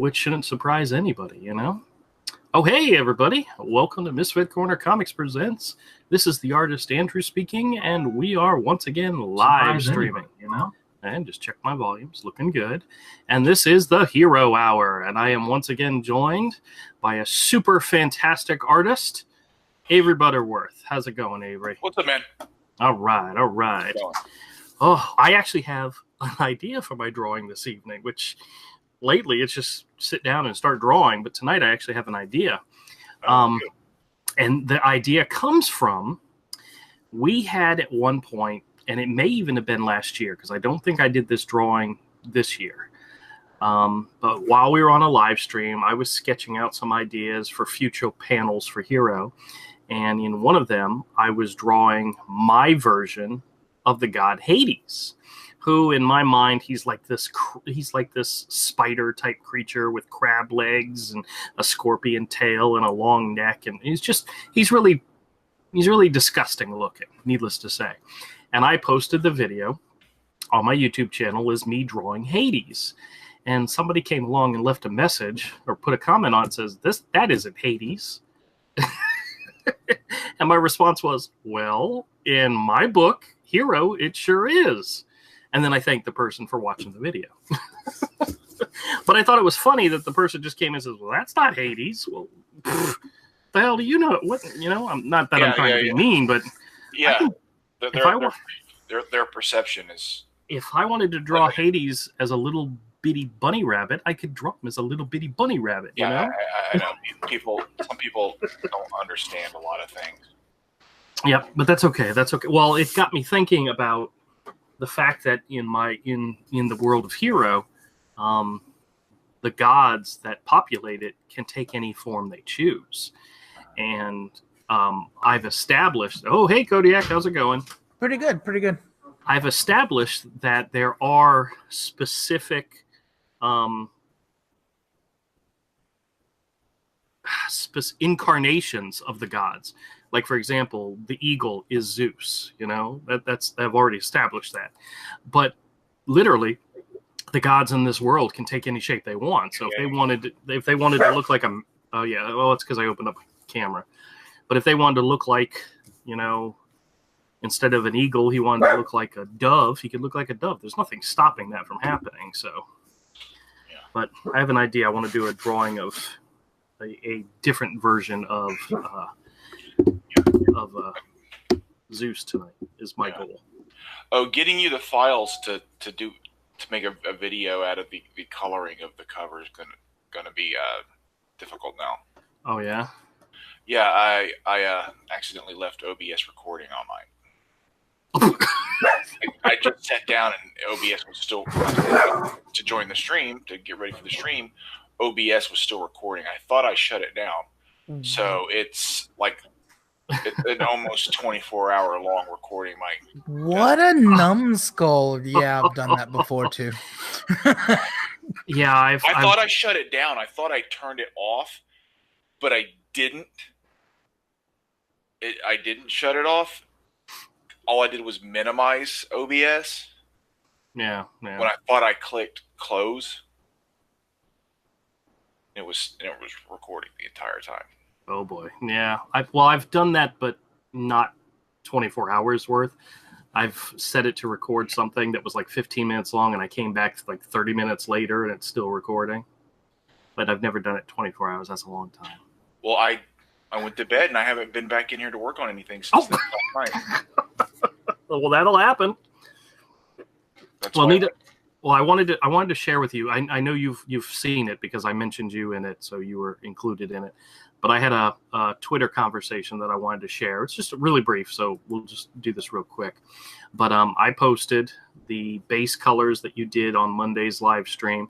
which shouldn't surprise anybody, you know? Oh, hey, everybody. Welcome to Misfit Corner Comics Presents. This is the artist Andrew speaking, and we are once again live streaming, you know? And just check my volumes, looking good. And this is the Hero Hour, and I am once again joined by a super fantastic artist, Avery Butterworth. How's it going, Avery? What's up, man? All right, all right. Oh, I actually have an idea for my drawing this evening, which lately it's just sit down and start drawing, but tonight I actually have an idea. And the idea comes from, we had at one point, and it may even have been last year, because I don't think I did this drawing this year. But while we were on a live stream, I was sketching out some ideas for future panels for Hero. And in one of them, I was drawing my version of the god Hades, who in my mind, he's like this spider type creature with crab legs and a scorpion tail and a long neck. And he's really disgusting looking, needless to say. And I posted the video on my YouTube channel as me drawing Hades. And somebody came along and left a message or put a comment on it, says, that isn't Hades. And my response was, well, in my book, Hero, it sure is. And then I thanked the person for watching the video. But I thought it was funny that the person just came and says, well, that's not Hades. Well, the hell do you know? What, you know, I'm not that I'm trying to be mean, but yeah, their perception is. If I wanted to draw Hades as a little bitty bunny rabbit, I could draw him as a little bitty bunny rabbit. Yeah, you know? I know. Some people don't understand a lot of things. Yeah, but that's okay. That's okay. Well, it got me thinking about the fact that in the world of Hero, the gods that populate it can take any form they choose. And I've established, oh, hey, Kodiak, how's it going? Pretty good, pretty good. I've established that there are specific incarnations of the gods. Like, for example, the eagle is Zeus, you know, I've already established that. But literally, the gods in this world can take any shape they want. So if they wanted to look like oh yeah, well, it's because I opened up my camera. But if they wanted to look like, you know, instead of an eagle, he wanted to look like a dove, he could look like a dove. There's nothing stopping that from happening. So, yeah. But I have an idea. I want to do a drawing of a different version of Zeus tonight is my goal. Oh, getting you the files to make a video out of the coloring of the cover is gonna be difficult now. Oh yeah. Yeah, I accidentally left OBS recording on mine. I just sat down and OBS was still to join the stream to get ready for the stream. OBS was still recording. I thought I shut it down, so it's like an almost 24-hour long recording. What a numbskull! Yeah, I've done that before too. Yeah, I thought I shut it down. I thought I turned it off, but I didn't. I didn't shut it off. All I did was minimize OBS. Yeah. When I thought I clicked close, it was recording the entire time. Oh boy, yeah. I've done that, but not 24 hours worth. I've set it to record something that was like 15 minutes long, and I came back like 30 minutes later, and it's still recording. But I've never done it 24 hours. That's a long time. Well, I went to bed, and I haven't been back in here to work on anything since last night. Well, that'll happen. I wanted to share with you. I know you've seen it because I mentioned you in it, so you were included in it. But I had a Twitter conversation that I wanted to share. It's just really brief, so we'll just do this real quick. But I posted the base colors that you did on Monday's live stream,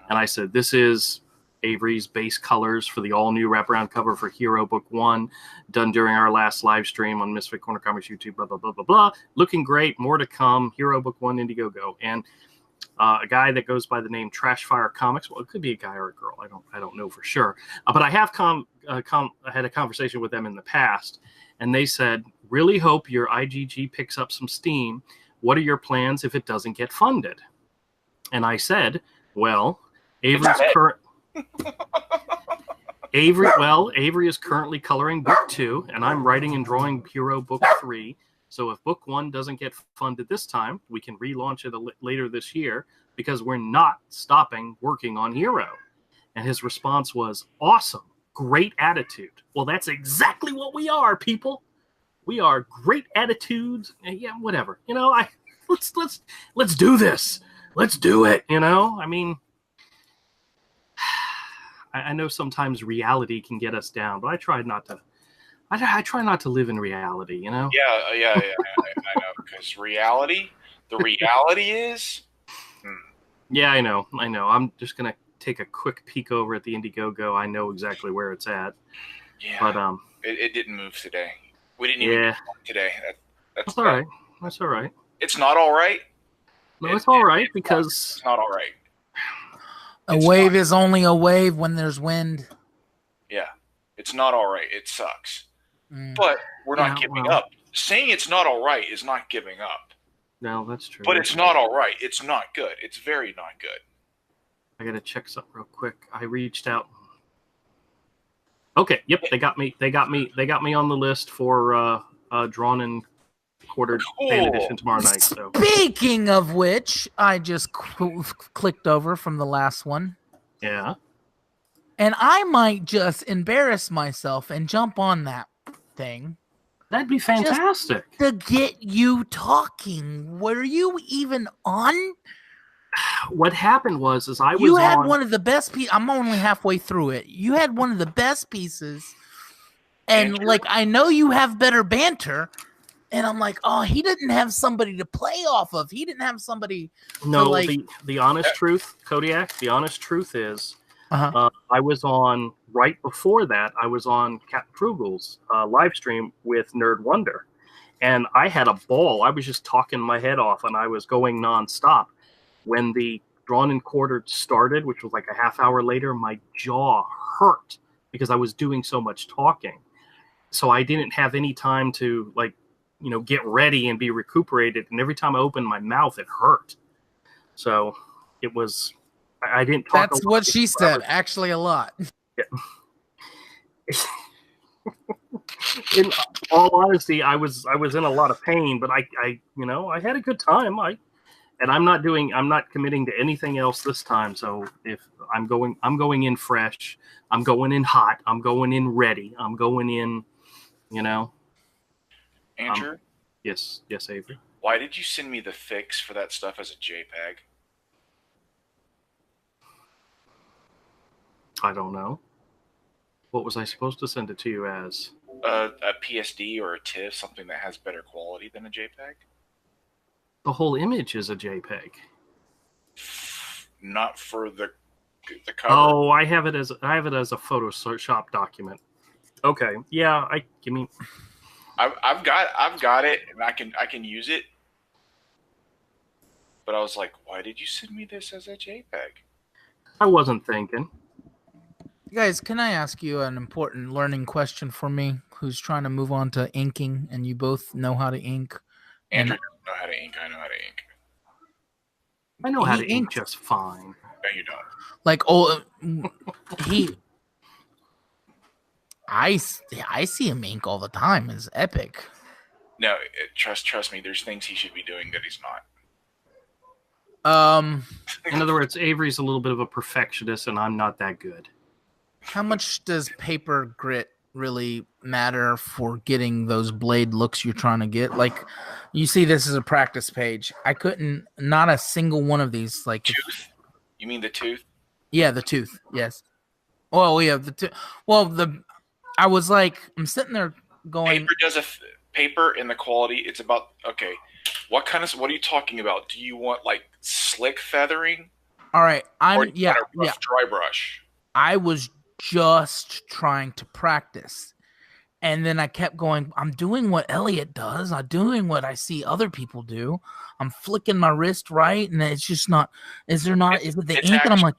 and I said, this is Avery's base colors for the all-new wraparound cover for Hero Book 1, done during our last live stream on Misfit Corner Comics YouTube, blah, blah, blah, blah, blah. Looking great, more to come, Hero Book 1, Indiegogo. And a guy that goes by the name Trashfire Comics. Well, it could be a guy or a girl. I don't know for sure. But I have had a conversation with them in the past, and they said, really hope your IGG picks up some steam. What are your plans if it doesn't get funded? And I said, well, Avery's Avery is currently coloring book 2, and I'm writing and drawing Hero book 3. So if book 1 doesn't get funded this time, we can relaunch it later this year because we're not stopping working on Hero. And his response was, awesome, great attitude. Well, that's exactly what we are, people. We are great attitudes. Yeah, whatever. Let's do this. Let's do it. I mean, I know sometimes reality can get us down, but I try not to. I try not to live in reality. Yeah. I know, because the reality is. Yeah, I know. I'm just gonna take a quick peek over at the Indiegogo. I know exactly where it's at. Yeah, but it didn't move today. We didn't even move today. That's all right. That's all right. It's not all right. No, it's all right because it's not all right. A wave is only a wave when there's wind. Yeah, it's not all right. It sucks. But we're not giving up. Saying it's not all right is not giving up. No, that's true. But it's not all right. It's not good. It's very not good. I gotta check something real quick. I reached out. Okay, yep, they got me. They got me on the list for drawn and quartered fan edition tomorrow night. So speaking of which, I just clicked over from the last one. Yeah. And I might just embarrass myself and jump on that thing. That'd be fantastic. Just to get you talking. Were you even on? What happened was you had one of the best pieces. I'm only halfway through it. You had one of the best pieces. And I know you have better banter. And I'm like, oh, he didn't have somebody to play off of. He didn't have somebody. No, the honest truth, Kodiak, the honest truth is I was on, right before that, I was on Captain Frugal's live stream with Nerd Wonder. And I had a ball. I was just talking my head off, and I was going nonstop. When the drawn and quartered started, which was like a half hour later, my jaw hurt because I was doing so much talking. So I didn't have any time to get ready and be recuperated. And every time I opened my mouth, it hurt. So it was, I didn't talk. That's what she said. Actually, a lot. Yeah. In all honesty, I was in a lot of pain, but I had a good time. I'm not committing to anything else this time. So if I'm going in fresh, I'm going in hot, I'm going in ready, I'm going in, Andrew? Yes, Avery. Why did you send me the fix for that stuff as a JPEG? I don't know. What was I supposed to send it to you as? A PSD or a TIFF, something that has better quality than a JPEG? The whole image is a JPEG. Not for the cover. Oh, I have it as a Photoshop document. Okay, yeah, I've got it, and I can use it. But I was like, why did you send me this as a JPEG? I wasn't thinking. Guys, can I ask you an important learning question for me, who's trying to move on to inking, and you both know how to ink? Andrew doesn't know how to ink. I know how to ink. I know how to ink just fine. No, you don't. I see him ink all the time. It's epic. No, trust me. There's things he should be doing that he's not. In other words, Avery's a little bit of a perfectionist, and I'm not that good. How much does paper grit really matter for getting those blade looks you're trying to get? Like, you see this is a practice page. Not a single one of these. Like tooth? You mean the tooth? Yeah, the tooth. Yes. Well, yeah, the tooth. Well, I was like, I'm sitting there going. Paper in the quality. It's about okay. What are you talking about? Do you want like slick feathering? All right, rough dry brush. I was just trying to practice, and then I kept going. I'm doing what Elliot does. I'm doing what I see other people do. I'm flicking my wrist right, and it's just not. Is it the ink? And I'm like,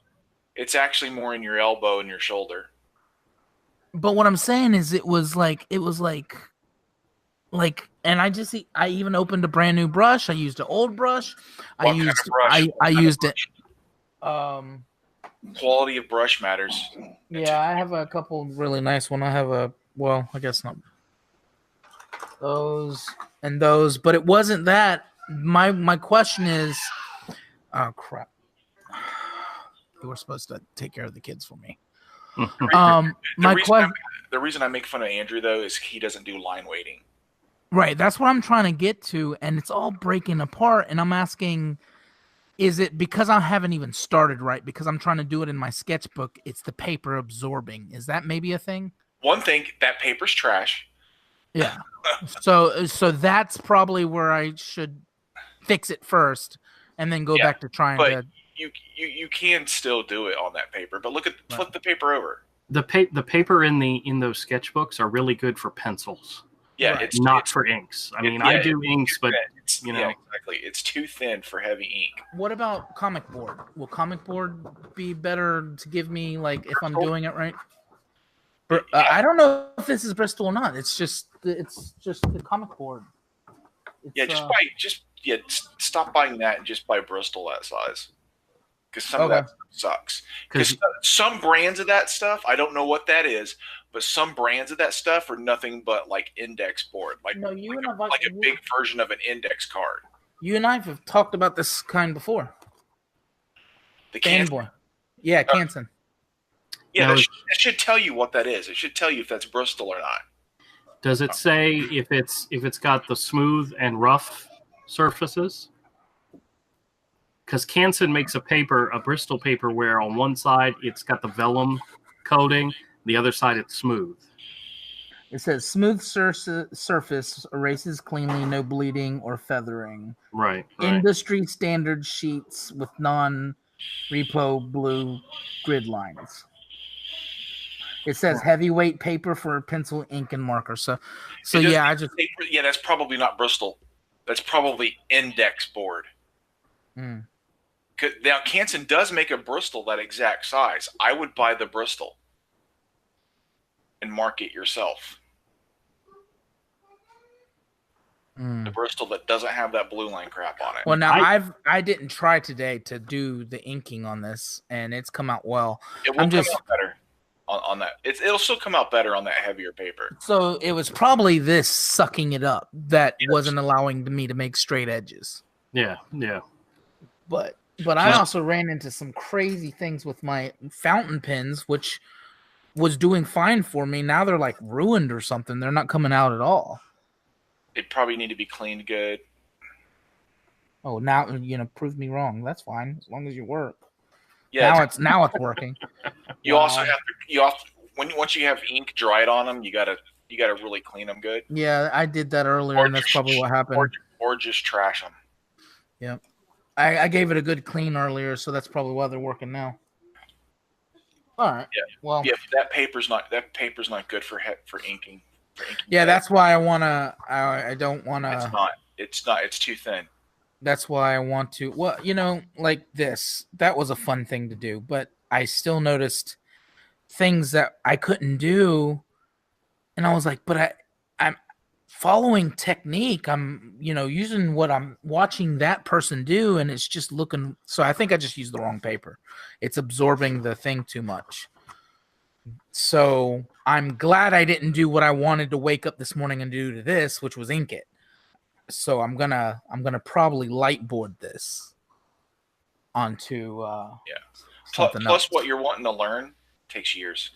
it's actually more in your elbow and your shoulder. But what I'm saying is, it was like, and I even opened a brand new brush. I used an old brush. I used it. quality of brush matters. Yeah, I have a couple really nice one. I have I guess not those and those, but it wasn't that. My question is, oh crap, you were supposed to take care of the kids for me. The reason I make fun of Andrew though is he doesn't do line weighting. Right, that's what I'm trying to get to, and it's all breaking apart. And I'm asking, is it because I haven't even started right? Because I'm trying to do it in my sketchbook. It's the paper absorbing. Is that maybe a thing? One thing, that paper's trash. Yeah. So that's probably where I should fix it first, and then go back to trying to. You can still do it on that paper, but flip the paper over. The paper in those sketchbooks are really good for pencils. Yeah, right. It's not for inks. I mean, I do inks, but exactly. It's too thin for heavy ink. What about comic board? Will comic board be better to give me, like, if I'm doing it right? I don't know if this is Bristol or not. It's just the comic board. Stop buying that and just buy Bristol that size. Because some of that stuff sucks. Because some brands of that stuff, I don't know what that is, but some brands of that stuff are nothing but like index board, like a big version of an index card. You and I have talked about this kind before. The Canson. Yeah, Canson. Yeah, it should tell you what that is. It should tell you if that's Bristol or not. Does it say if it's got the smooth and rough surfaces? Because Canson makes a Bristol paper where on one side it's got the vellum coating, the other side it's smooth. It says smooth surface erases cleanly, no bleeding or feathering. Right. Industry standard sheets with non-repo blue grid lines. It says heavyweight paper for pencil, ink, and marker. So that's probably not Bristol. That's probably index board. Now, Canson does make a Bristol that exact size. I would buy the Bristol and mark it yourself. The Bristol that doesn't have that blue line crap on it. Well, now I didn't try today to do the inking on this, and it's come out well. It will come out better on that. It'll still come out better on that heavier paper. So it was probably this sucking it up that wasn't allowing me to make straight edges. Yeah. But I also ran into some crazy things with my fountain pens, which was doing fine for me. Now they're like ruined or something. They're not coming out at all. They probably need to be cleaned good. Oh, now prove me wrong. That's fine as long as you work. Yeah. Now it's working. You also have to once you have ink dried on them, you gotta really clean them good. Yeah, I did that earlier, and that's probably what happened. Or just trash them. Yep. I gave it a good clean earlier, so that's probably why they're working now. All right. Yeah. Well. Yeah, that paper's not good for inking. Yeah, that's why I don't want to. It's not. It's too thin. That's why I want to. Well, like this. That was a fun thing to do, but I still noticed things that I couldn't do, and I was like, but I'm following technique. I'm, using what I'm watching that person do, and it's just looking. So I think I just used the wrong paper. It's absorbing the thing too much. So I'm glad I didn't do what I wanted to wake up this morning and do to this, which was ink it. So I'm gonna probably lightboard this onto something plus else. What you're wanting to learn takes years.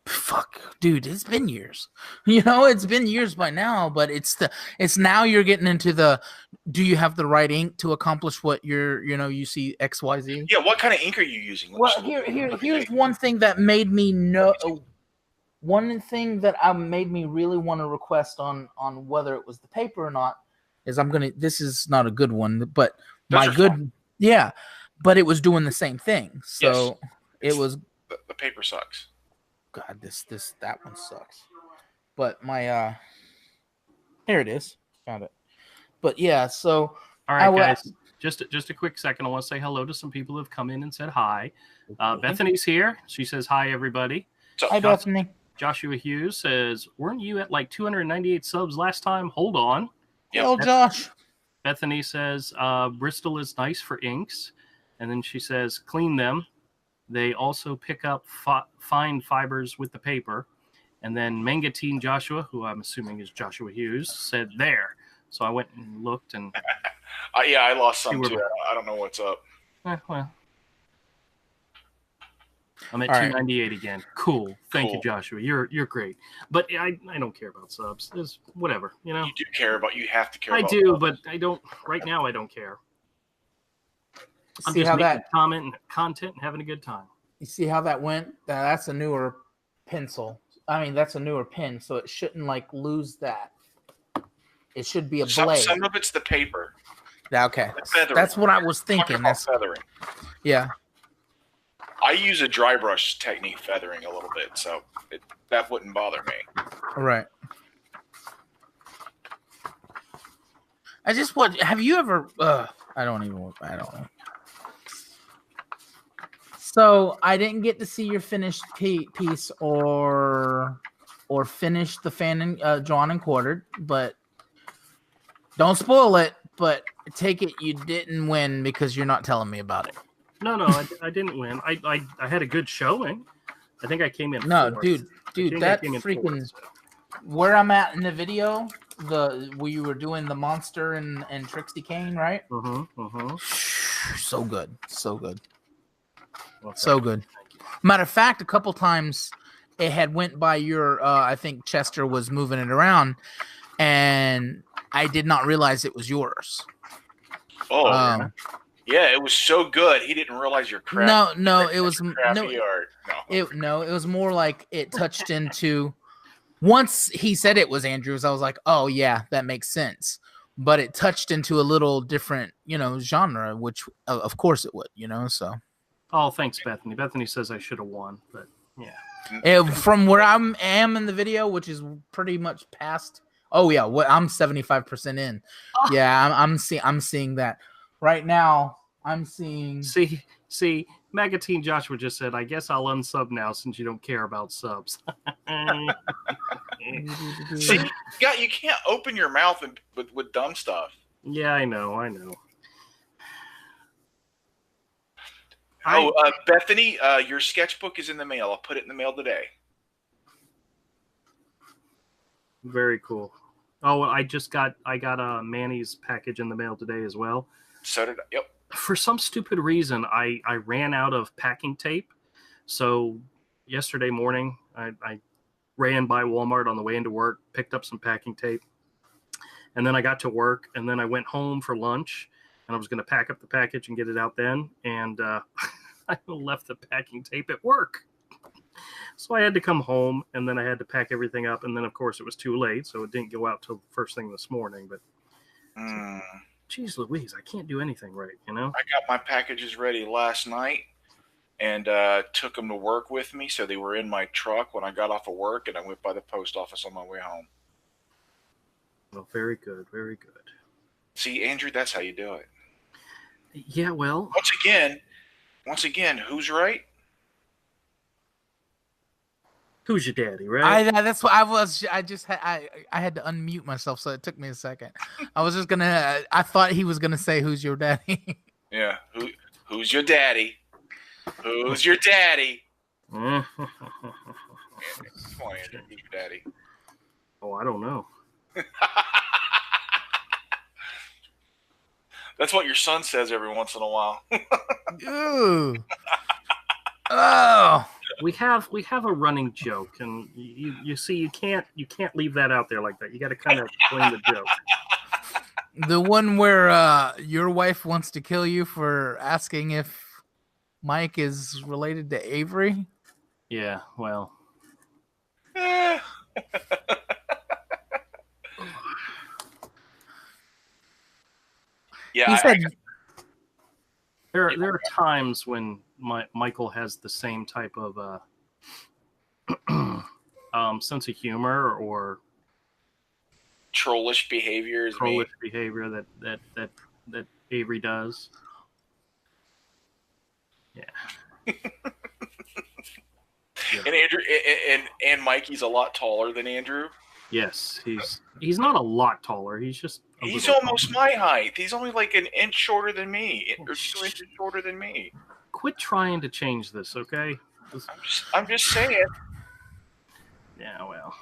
Fuck, dude, it's been years. It's been years by now, but it's now you're getting into the, do you have the right ink to accomplish what you see XYZ? Yeah, what kind of ink are you using? Well, here's one thing that made me know. One thing that made me really want to request on whether it was the paper or not is this is not a good one, but fun. Yeah, but it was doing the same thing. So yes. The paper sucks. God, that one sucks. But my here it is. Found it. But yeah, so all right, guys. Just a quick second. I want to say hello to some people who have come in and said hi. Bethany's here. She says hi, everybody. Hi, Bethany. Joshua Hughes says, weren't you at like 298 subs last time? Hold on. Hello, Josh. Bethany says, Bristol is nice for inks. And then she says, clean them. They also pick up fine fibers with the paper. And then Mangatine Joshua, who I'm assuming is Joshua Hughes, said there. So I went and looked, and yeah, I lost some too. I don't know what's up. Well, I'm at 298 again. Cool. Thank you, Joshua. You're great. But I don't care about subs. It's whatever, you know. You do care about. You have to care. I about do, subs. but I don't. Right now, I don't care. I'm See just how making that comment and content and having a good time. You see how that went? That's a newer pencil. I mean, that's a newer pen, so it shouldn't like lose that. It should be a blade. Some of it's the paper. Okay, that's what I was thinking. That's feathering. Yeah. I use a dry brush technique feathering a little bit, so that wouldn't bother me. Right. I just want. Have you ever? I don't know. So I didn't get to see your finished piece or finish the fan drawn and quartered, but don't spoil it. But take it you didn't win because you're not telling me about it. No, I didn't win. I had a good showing. I think I came in. No, fourth. dude, that freaking where I'm at in the video, where you were doing the monster and Trixie Kane, right? So good, well, so good. Matter of fact, a couple times it had went by your. I think Chester was moving it around, and I did not realize it was yours. Oh. Yeah, it was so good. He didn't realize your crap. No, it was it was more like it touched into. Once he said it was Andrew's, I was like, oh yeah, that makes sense. But it touched into a little different, genre, which of course it would, So. Oh, thanks, Bethany. Bethany says I should have won, but yeah. From where I am in the video, which is pretty much past. Oh yeah, I'm 75% in. Oh. Yeah, I'm seeing that. Right now, I'm seeing. See, Magatine Joshua just said, I guess I'll unsub now since you don't care about subs. See, you can't open your mouth with dumb stuff. Yeah, I know. Bethany, your sketchbook is in the mail. I'll put it in the mail today. Very cool. Oh, I got Manny's package in the mail today as well. So did I. Yep. For some stupid reason, I ran out of packing tape. So yesterday morning, I ran by Walmart on the way into work, picked up some packing tape. And then I got to work, and then I went home for lunch, and I was going to pack up the package and get it out then. And I left the packing tape at work. So I had to come home, and then I had to pack everything up. And then, of course, it was too late, so it didn't go out till first thing this morning. But geez Louise, I can't do anything right, I got my packages ready last night and took them to work with me. So they were in my truck when I got off of work, and I went by the post office on my way home. Well, very good, very good. See, Andrew, that's how you do it. Yeah, well. Once again, who's right? Who's your daddy, right? That's what I was. I had to unmute myself, so it took me a second. I was just gonna. I thought he was gonna say, "Who's your daddy?" Yeah. Who's your daddy? Who's your daddy? Come on, Andrew. Who's your daddy? Oh, I don't know. That's what your son says every once in a while. Ooh. Oh. We have a running joke, and you see you can't leave that out there like that. You got to kind of explain the joke. The one where your wife wants to kill you for asking if Mike is related to Avery. Yeah, well. Yeah, he said there are times when Michael has the same type of sense of humor or trollish behavior that Avery does. Yeah. And Andrew and Mikey's a lot taller than Andrew. Yes, he's not a lot taller. He's almost my height. He's only like an inch shorter than me, or 2 inches shorter than me. quit trying to change this, okay? I'm just saying. Yeah, well.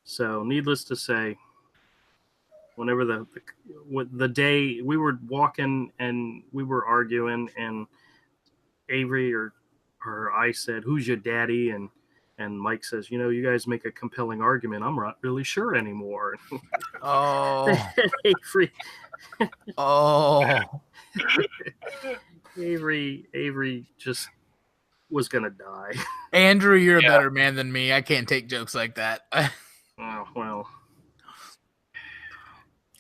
So, needless to say, whenever the day we were walking and we were arguing, and Avery or I said, "Who's your daddy?" and Mike says, "You guys make a compelling argument. I'm not really sure anymore." Oh. Avery. Oh. Avery just was gonna die. Andrew, you're a better man than me. I can't take jokes like that. Oh, well.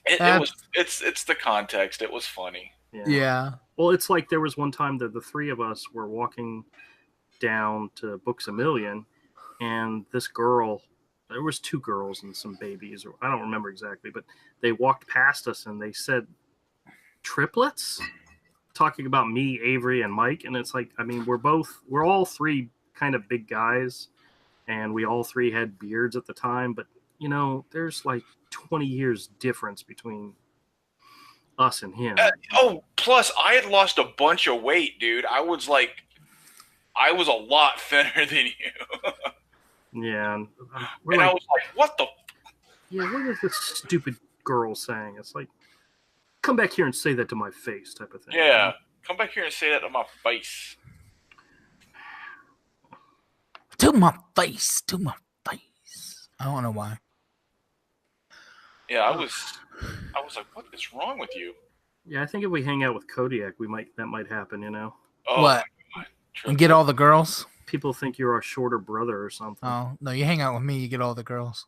It's the context. It was funny. Yeah. Well, it's like there was one time that the three of us were walking down to Books A Million, and this girl, there was two girls and some babies, or I don't remember exactly, but they walked past us and they said triplets, talking about me, Avery, and Mike. And it's like, I mean, we're all three kind of big guys, and we all three had beards at the time, but there's like 20 years difference between us and him. Plus I had lost a bunch of weight, dude. I was a lot thinner than you. Yeah. And I was like, what the? Yeah, what is this stupid girl saying? It's like, come back here and say that to my face type of thing. Yeah, come back here and say that to my face. To my face. I don't know why. Yeah, I was like, what is wrong with you? Yeah, I think if we hang out with Kodiak, that might happen, Oh, what? And get all the girls? People think you're our shorter brother or something. Oh, no, you hang out with me, you get all the girls.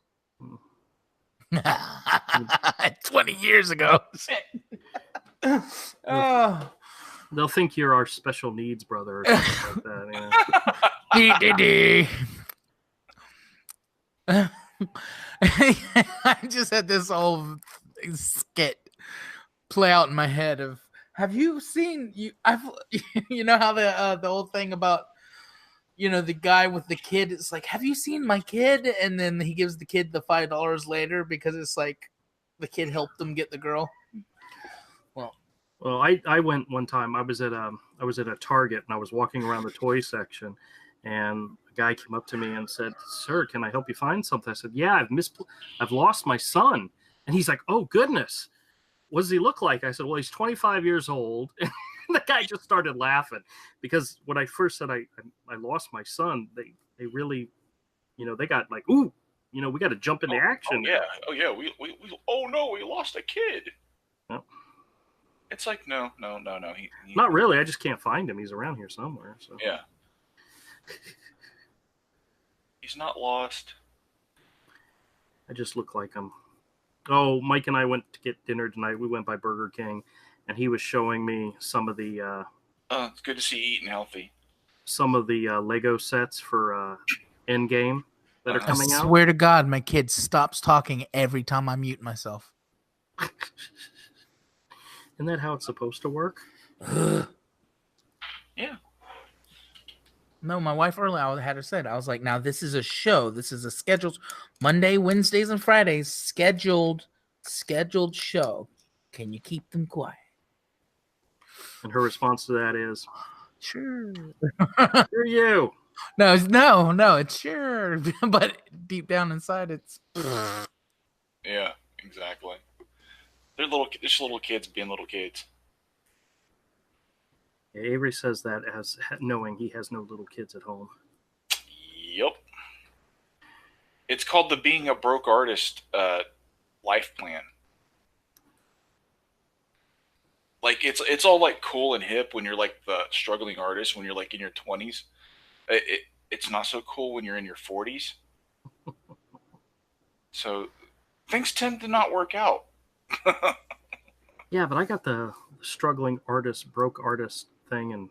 20 years ago. Oh. They'll think you're our special needs brother or something like that. I just had this whole skit play out in my head of, have you seen how the old thing about the guy with the kid, it's like, have you seen my kid? And then he gives the kid the $5 later because it's like the kid helped him get the girl. Well, I went one time. I was at a Target and I was walking around the toy section, and a guy came up to me and said, "Sir, can I help you find something?" I said, "Yeah, I've lost my son." And he's like, "Oh goodness, what does he look like?" I said, "Well, he's 25 years old." And the guy just started laughing because when I first said I lost my son, they really, they got like, "Ooh, we got to jump into action." Oh yeah, we we lost a kid. Yep. It's like, no. He Not really. I just can't find him. He's around here somewhere. So yeah. He's not lost. I just look like him. Oh, Mike and I went to get dinner tonight. We went by Burger King, and he was showing me some of the. It's good to see you eating healthy. Some of the Lego sets for Endgame that are coming out. I swear to God, my kid stops talking every time I mute myself. Isn't that how it's supposed to work? Yeah. No, my wife earlier, I had her said, I was like, now this is a show. This is a scheduled Monday, Wednesdays, and Fridays scheduled show. Can you keep them quiet? And her response to that is, sure. Sure you. No, it's sure. But deep down inside, it's. Yeah, exactly. They're just little kids being little kids. Yeah, Avery says that as knowing he has no little kids at home. Yep. It's called the Being a Broke Artist life plan. Like it's all like cool and hip when you're like the struggling artist when you're like in your 20s. It's not so cool when you're in your 40s. So things tend to not work out. Yeah, but I got the struggling artist, broke artist thing and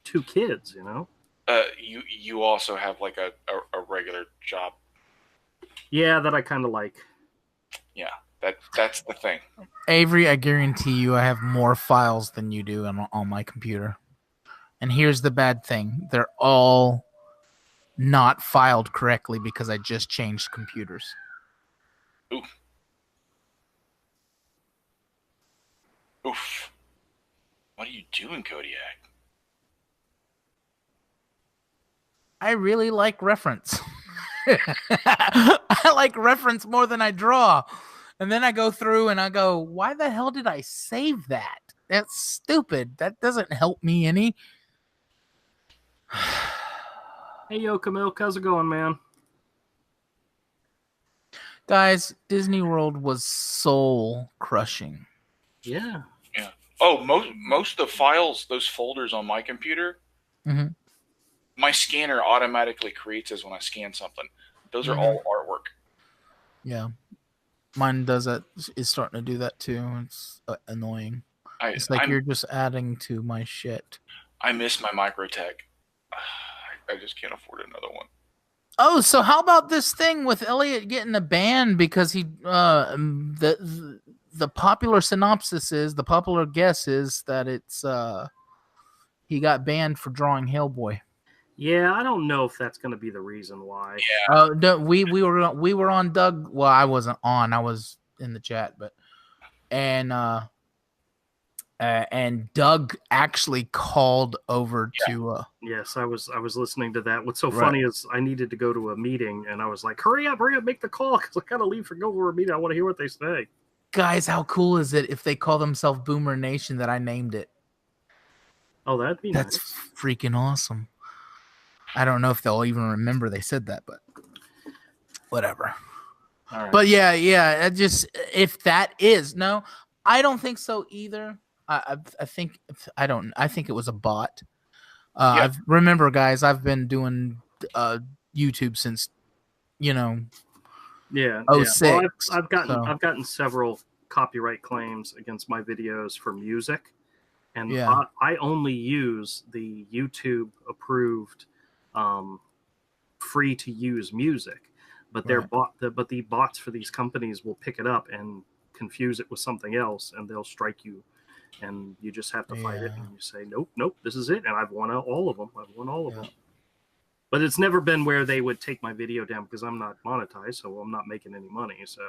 2 kids, You also have like a regular job. Yeah, that I kind of like. Yeah, that's the thing. Avery, I guarantee you I have more files than you do on my computer. And here's the bad thing. They're all not filed correctly because I just changed computers. Ooh. Oof. What are you doing, Kodiak? I really like reference. I like reference more than I draw. And then I go through and I go, why the hell did I save that? That's stupid. That doesn't help me any. Hey, yo, Camille, how's it going, man? Guys, Disney World was soul crushing. Yeah. Yeah. Oh, most of the files, those folders on my computer, my scanner automatically creates as when I scan something. Those are all artwork. Yeah. Mine does that. Is starting to do that too. It's annoying. It's like you're just adding to my shit. I miss my Microtech. I just can't afford another one. Oh, so how about this thing with Elliot getting a ban because he the popular synopsis is, the popular guess is that it's he got banned for drawing Hellboy. Yeah, I don't know if that's going to be the reason why. Yeah. We were on Doug. Well, I wasn't on. I was in the chat, but and Doug actually called over to. Yes, I was listening to that. What's so funny is I needed to go to a meeting, and I was like, hurry up, make the call, because I gotta leave for go over a meeting. I want to hear what they say. Guys, how cool is it if they call themselves Boomer Nation that I named it? Oh, that'd be That's nice. Freaking awesome. I don't know if they'll even remember they said that, but whatever. All right. But yeah. If that is no, I don't think so either. I think it was a bot. Remember, guys, I've been doing YouTube since 06. Well, I've gotten several copyright claims against my videos for music, and I only use the YouTube approved free to use music, but the bots for these companies will pick it up and confuse it with something else, and they'll strike you, and you just have to fight it, and you say nope, this is it, and I've won all of them. But it's never been where they would take my video down because I'm not monetized, so I'm not making any money. So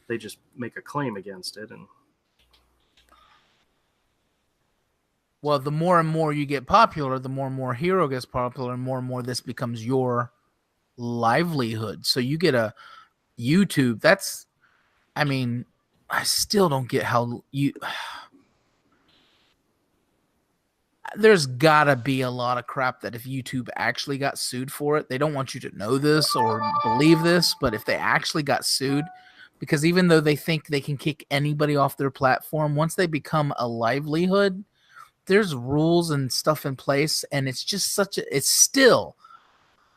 they just make a claim against it. And well, the more and more you get popular, the more and more Hero gets popular, and more this becomes your livelihood. So you get a YouTube. I still don't get how you. There's gotta be a lot of crap that if YouTube actually got sued for it, they don't want you to know this or believe this, but if they actually got sued, because even though they think they can kick anybody off their platform, once they become a livelihood, there's rules and stuff in place, and it's just it's still,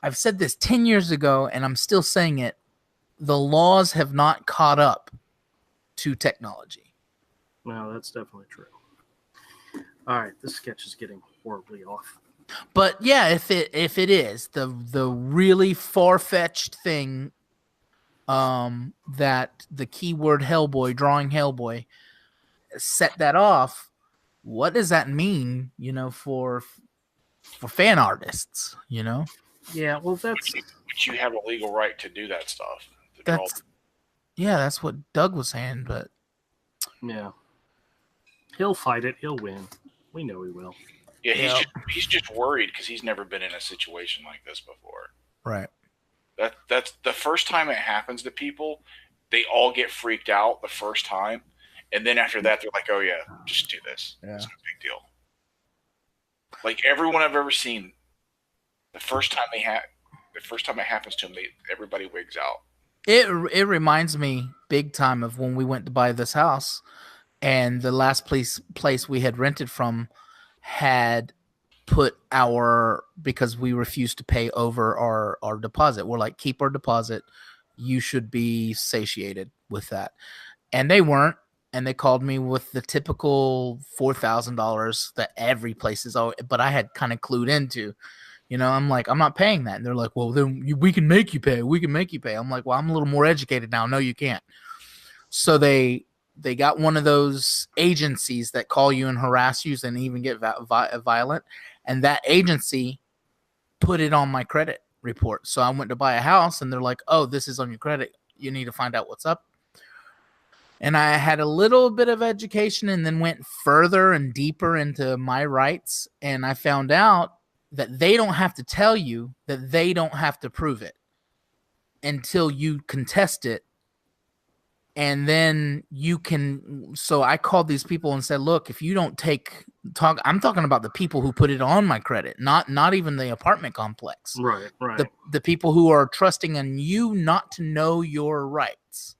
I've said this 10 years ago, and I'm still saying it, the laws have not caught up to technology. No, that's definitely true. All right, this sketch is getting horribly off. But yeah, if it is the really far-fetched thing, that the keyword Hellboy, drawing Hellboy, set that off, what does that mean, for fan artists, Yeah, well, but you have a legal right to do that stuff. That's what Doug was saying, but yeah, he'll fight it. He'll win. We know he will. Yeah, he's just worried because he's never been in a situation like this before. Right. That's the first time it happens to people. They all get freaked out the first time, and then after that, they're like, "Oh yeah, just do this. It's no big deal." Like everyone I've ever seen, the first time it happens to them, everybody wigs out. It reminds me big time of when we went to buy this house, and the last place we had rented from had put because we refused to pay over our deposit. We're like, keep our deposit. You should be satiated with that. And they weren't. And they called me with the typical $4,000 that every place is always, but I had kind of clued into. I'm like, I'm not paying that. And they're like, well, then we can make you pay. We can make you pay. I'm like, well, I'm a little more educated now. No, you can't. So they got one of those agencies that call you and harass you and even get violent. And that agency put it on my credit report. So I went to buy a house and they're like, oh, this is on your credit. You need to find out what's up. And I had a little bit of education and then went further and deeper into my rights. And I found out that they don't have to tell you that they don't have to prove it until you contest it. And then you can. So I called these people and said, look, if you don't I'm talking about the people who put it on my credit, not even the apartment complex. Right. The people who are trusting in you not to know your rights.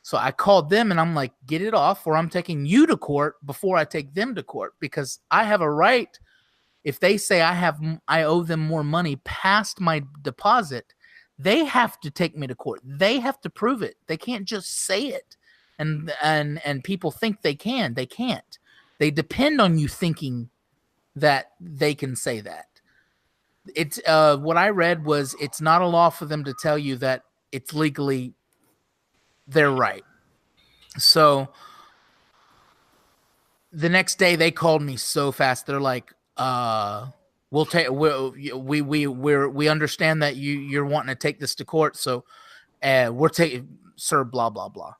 So I called them and I'm like, get it off or I'm taking you to court before I take them to court, because I have a right. If they say I owe them more money past my deposit, they have to take me to court. They have to prove it. They can't just say it. And people think they can. They can't. They depend on you thinking that they can say that. It's what I read was it's not a law for them to tell you that it's legally their right. So the next day they called me so fast. They're like, we understand that you're wanting to take this to court. So we're taking, sir, blah, blah, blah.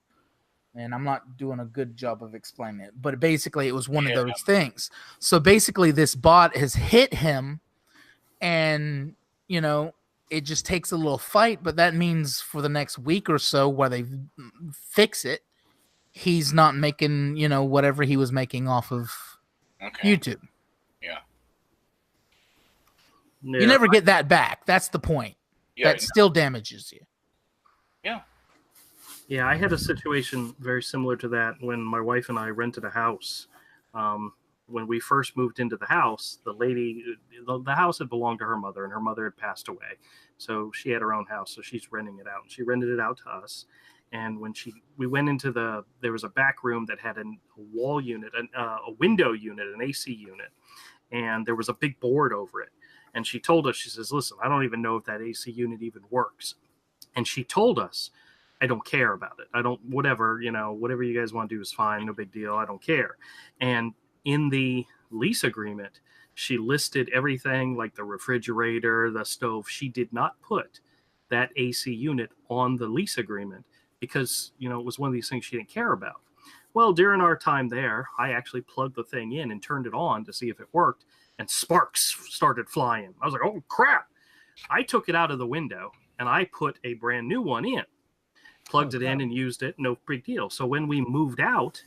And I'm not doing a good job of explaining it, but basically it was one of those things. So basically this bot has hit him and, it just takes a little fight, but that means for the next week or so where they fix it, he's not making, whatever he was making off of YouTube. Yeah. You never get that back. That's the point. Yeah, that still damages you. Yeah. Yeah, I had a situation very similar to that when my wife and I rented a house. When we first moved into the house, the house had belonged to her mother, and her mother had passed away. So she had her own house, so she's renting it out. And she rented it out to us. And when we went into there was a back room that had a wall unit, a window unit, an AC unit, and there was a big board over it. And she told us, she says, listen, I don't even know if that AC unit even works. And she told us, I don't care about it. I don't, whatever you guys want to do is fine. No big deal. I don't care. And in the lease agreement, she listed everything like the refrigerator, the stove. She did not put that AC unit on the lease agreement because, it was one of these things she didn't care about. Well, during our time there, I actually plugged the thing in and turned it on to see if it worked, and sparks started flying. I was like, oh, crap. I took it out of the window, and I put a brand new one in, plugged it in and used it. No big deal. So when we moved out,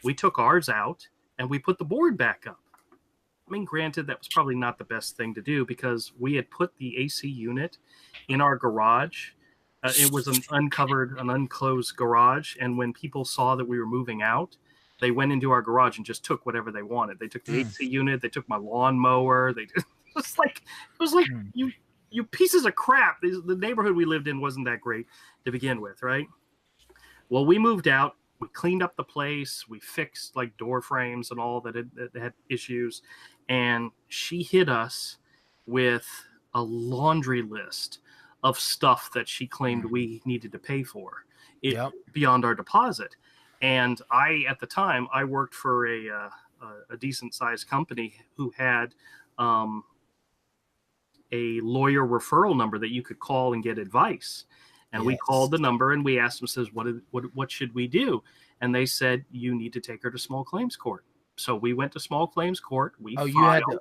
we took ours out, and we put the board back up. I mean, granted, that was probably not the best thing to do because we had put the AC unit in our garage. It was an unclosed garage. And when people saw that we were moving out, they went into our garage and just took whatever they wanted. They took the AC unit. They took my lawnmower. It was like you pieces of crap. The neighborhood we lived in wasn't that great to begin with, right? Well, we moved out. We cleaned up the place. We fixed like door frames and all that had issues. And she hit us with a laundry list of stuff that she claimed we needed to pay for beyond our deposit. And at the time, I worked for a decent sized company who had a lawyer referral number that you could call and get advice. And we called the number and we asked them, says, what should we do? And they said, you need to take her to small claims court. So we went to small claims court. We filed,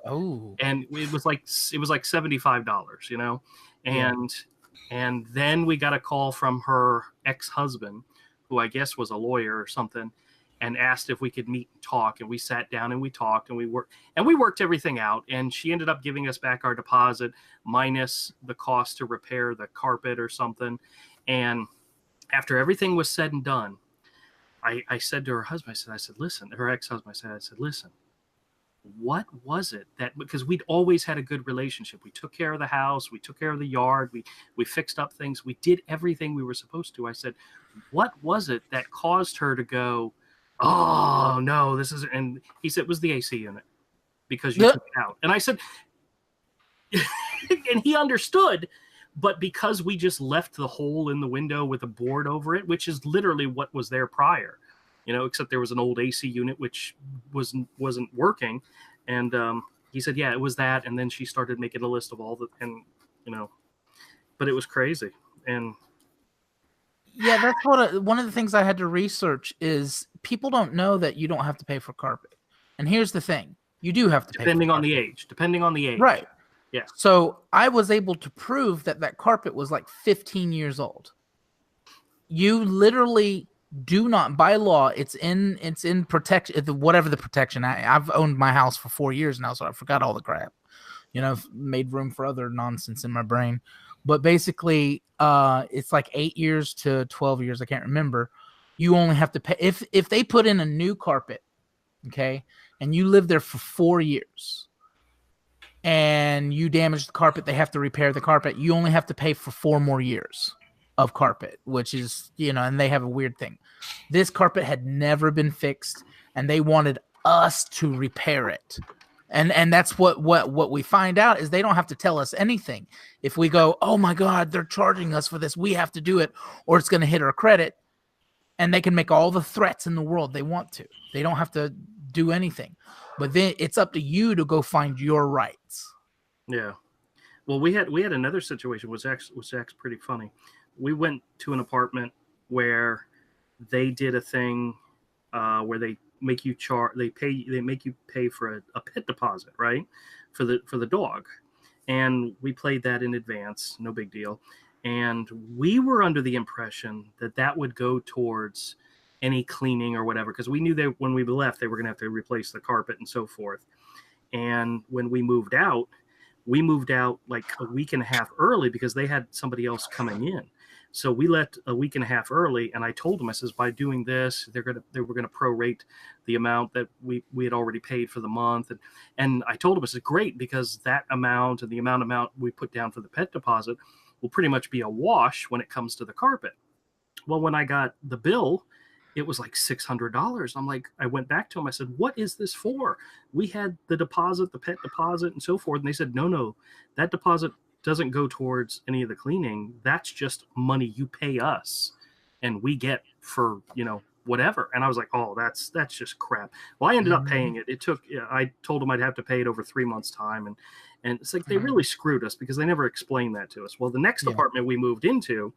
and it was like $75, and then we got a call from her ex-husband, who I guess was a lawyer or something, and asked if we could meet and talk. And we sat down and we talked and we worked everything out. And she ended up giving us back our deposit minus the cost to repair the carpet or something. And after everything was said and done, I said to her husband, I said, listen, her ex-husband, I said, listen, what was it that, because we'd always had a good relationship. We took care of the house. We took care of the yard. We fixed up things. We did everything we were supposed to. I said, what was it that caused her to go, oh no, this isn't? And he said, it was the AC unit because you took it out. And I said, and he understood, but because we just left the hole in the window with a board over it, which is literally what was there prior, except there was an old AC unit which wasn't working. And he said, yeah, it was that. And then she started making a list of all but it was crazy. And Yeah, that's one of the things I had to research is people don't know that you don't have to pay for carpet. And here's the thing. You do have to pay for Depending on carpet. the age. Depending on the age. Right. Yeah. So I was able to prove that carpet was like 15 years old. You literally do not, by law, it's in protection, whatever the protection. I've owned my house for 4 years now, so I forgot all the crap. I've made room for other nonsense in my brain. But basically, it's like 8 years to 12 years. I can't remember. You only have to pay if they put in a new carpet, okay, and you live there for 4 years, and you damage the carpet, they have to repair the carpet. You only have to pay for 4 more years of carpet, which is, and they have a weird thing. This carpet had never been fixed, and they wanted us to repair it. And that's what we find out is they don't have to tell us anything. If we go, oh my God, they're charging us for this, we have to do it, or it's going to hit our credit. And they can make all the threats in the world they want to. They don't have to do anything. But then it's up to you to go find your rights. Yeah. Well, we had another situation was actually pretty funny. We went to an apartment where they did a thing where they make you make you pay for a pet deposit, right? For the dog. And we played that in advance, no big deal. And we were under the impression that would go towards any cleaning or whatever, because we knew that when we left, they were going to have to replace the carpet and so forth. And when we moved out like a week and a half early because they had somebody else coming in. So we left a week and a half early, and I told them, I says, by doing this, they were gonna prorate the amount that we had already paid for the month, and I told them, I said, great, because that amount and the amount we put down for the pet deposit will pretty much be a wash when it comes to the carpet. Well, when I got the bill, it was like $600. I'm like, I went back to them. I said, what is this for? We had the deposit, the pet deposit, and so forth. And they said, no, that deposit doesn't go towards any of the cleaning. That's just money you pay us and we get for, whatever. And I was like, oh, that's just crap. Well, I ended up paying it. I told them I'd have to pay it over 3 months time. And it's like, they really screwed us because they never explained that to us. Well, the next apartment we moved into,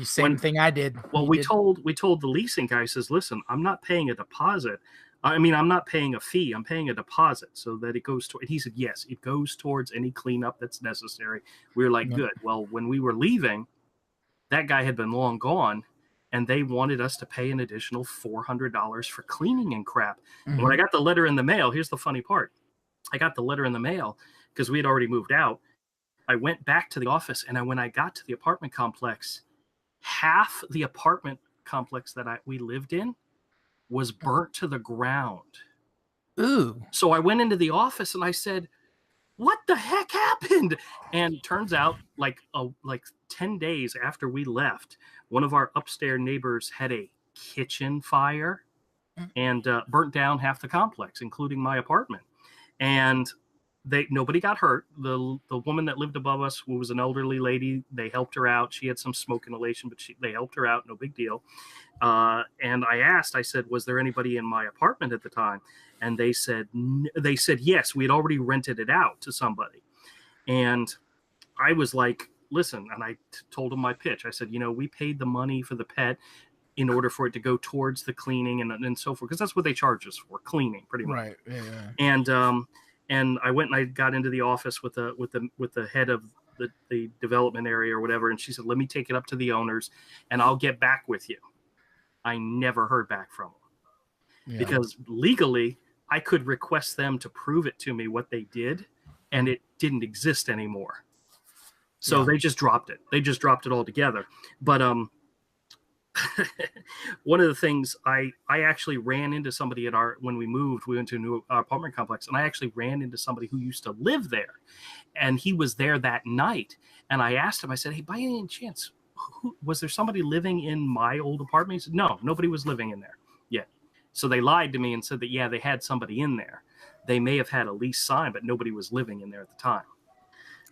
same thing I did. Well, we told the leasing guy, says, listen, I'm not paying a deposit. I'm not paying a fee. I'm paying a deposit so that it goes to. And he said, yes, it goes towards any cleanup that's necessary. We were like, good. Well, when we were leaving, that guy had been long gone, and they wanted us to pay an additional $400 for cleaning and crap. Mm-hmm. And when I got the letter in the mail, here's the funny part. I got the letter in the mail because we had already moved out. I went back to the office, and when I got to the apartment complex, half the apartment complex that we lived in was burnt to the ground. Ooh. So I went into the office and I said, what the heck happened? And turns out like 10 days after we left, one of our upstairs neighbors had a kitchen fire and burnt down half the complex, including my apartment. And nobody got hurt. The woman that lived above us, who was an elderly lady, they helped her out. She had some smoke inhalation, but they helped her out. No big deal. And I said, was there anybody in my apartment at the time? And they said yes, we had already rented it out to somebody. And I was like, listen, and I told them my pitch. I said, we paid the money for the pet in order for it to go towards the cleaning and so forth, because that's what they charge us for, cleaning, pretty much. Right. Yeah. And I went and I got into the office with the head of the development area or whatever, and she said, let me take it up to the owners and I'll get back with you. I never heard back from them because legally I could request them to prove it to me what they did, and it didn't exist anymore. So they just dropped it. They just dropped it altogether. But one of the things I actually ran into somebody when we moved, we went to a new apartment complex, and I actually ran into somebody who used to live there, and he was there that night. And I asked him, I said, hey, by any chance, was there somebody living in my old apartment? He said, no, nobody was living in there yet. So they lied to me and said that, they had somebody in there. They may have had a lease signed, but nobody was living in there at the time.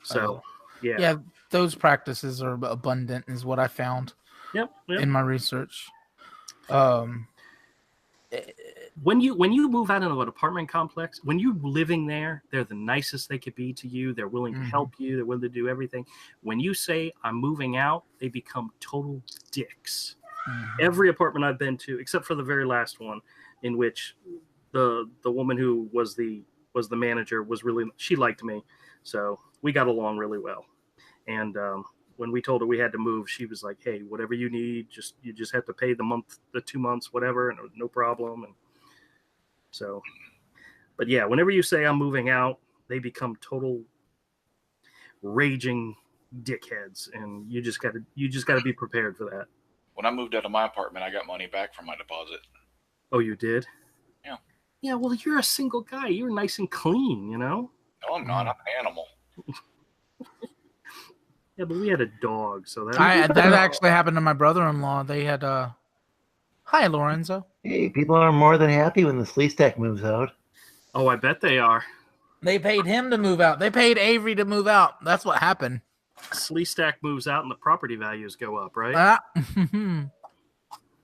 So, yeah, those practices are abundant is what I found. Yep. In my research. when you move out into an apartment complex, when you're living there, they're the nicest they could be to you. They're willing to help you. They're willing to do everything. When you say I'm moving out, they become total dicks. Every apartment I've been to, except for the very last one, in which the woman who was the manager she liked me, so we got along really well. And when we told her we had to move, she was like, "Hey, whatever you need, you just have to pay the 2 months, whatever, and no problem." And so, but yeah, whenever you say I'm moving out, they become total raging dickheads, and you just gotta be prepared for that. When I moved out of my apartment, I got money back from my deposit. Oh, you did? Yeah. Yeah, well, you're a single guy. You're nice and clean, you know? No, I'm not. I'm an animal. Yeah, but we had a dog, so that actually happened to my brother-in-law. They had Hi, Lorenzo. Hey, people are more than happy when the Slee Stack moves out. Oh, I bet they are. They paid him to move out. They paid Avery to move out. That's what happened. Slee Stack moves out and the property values go up, right?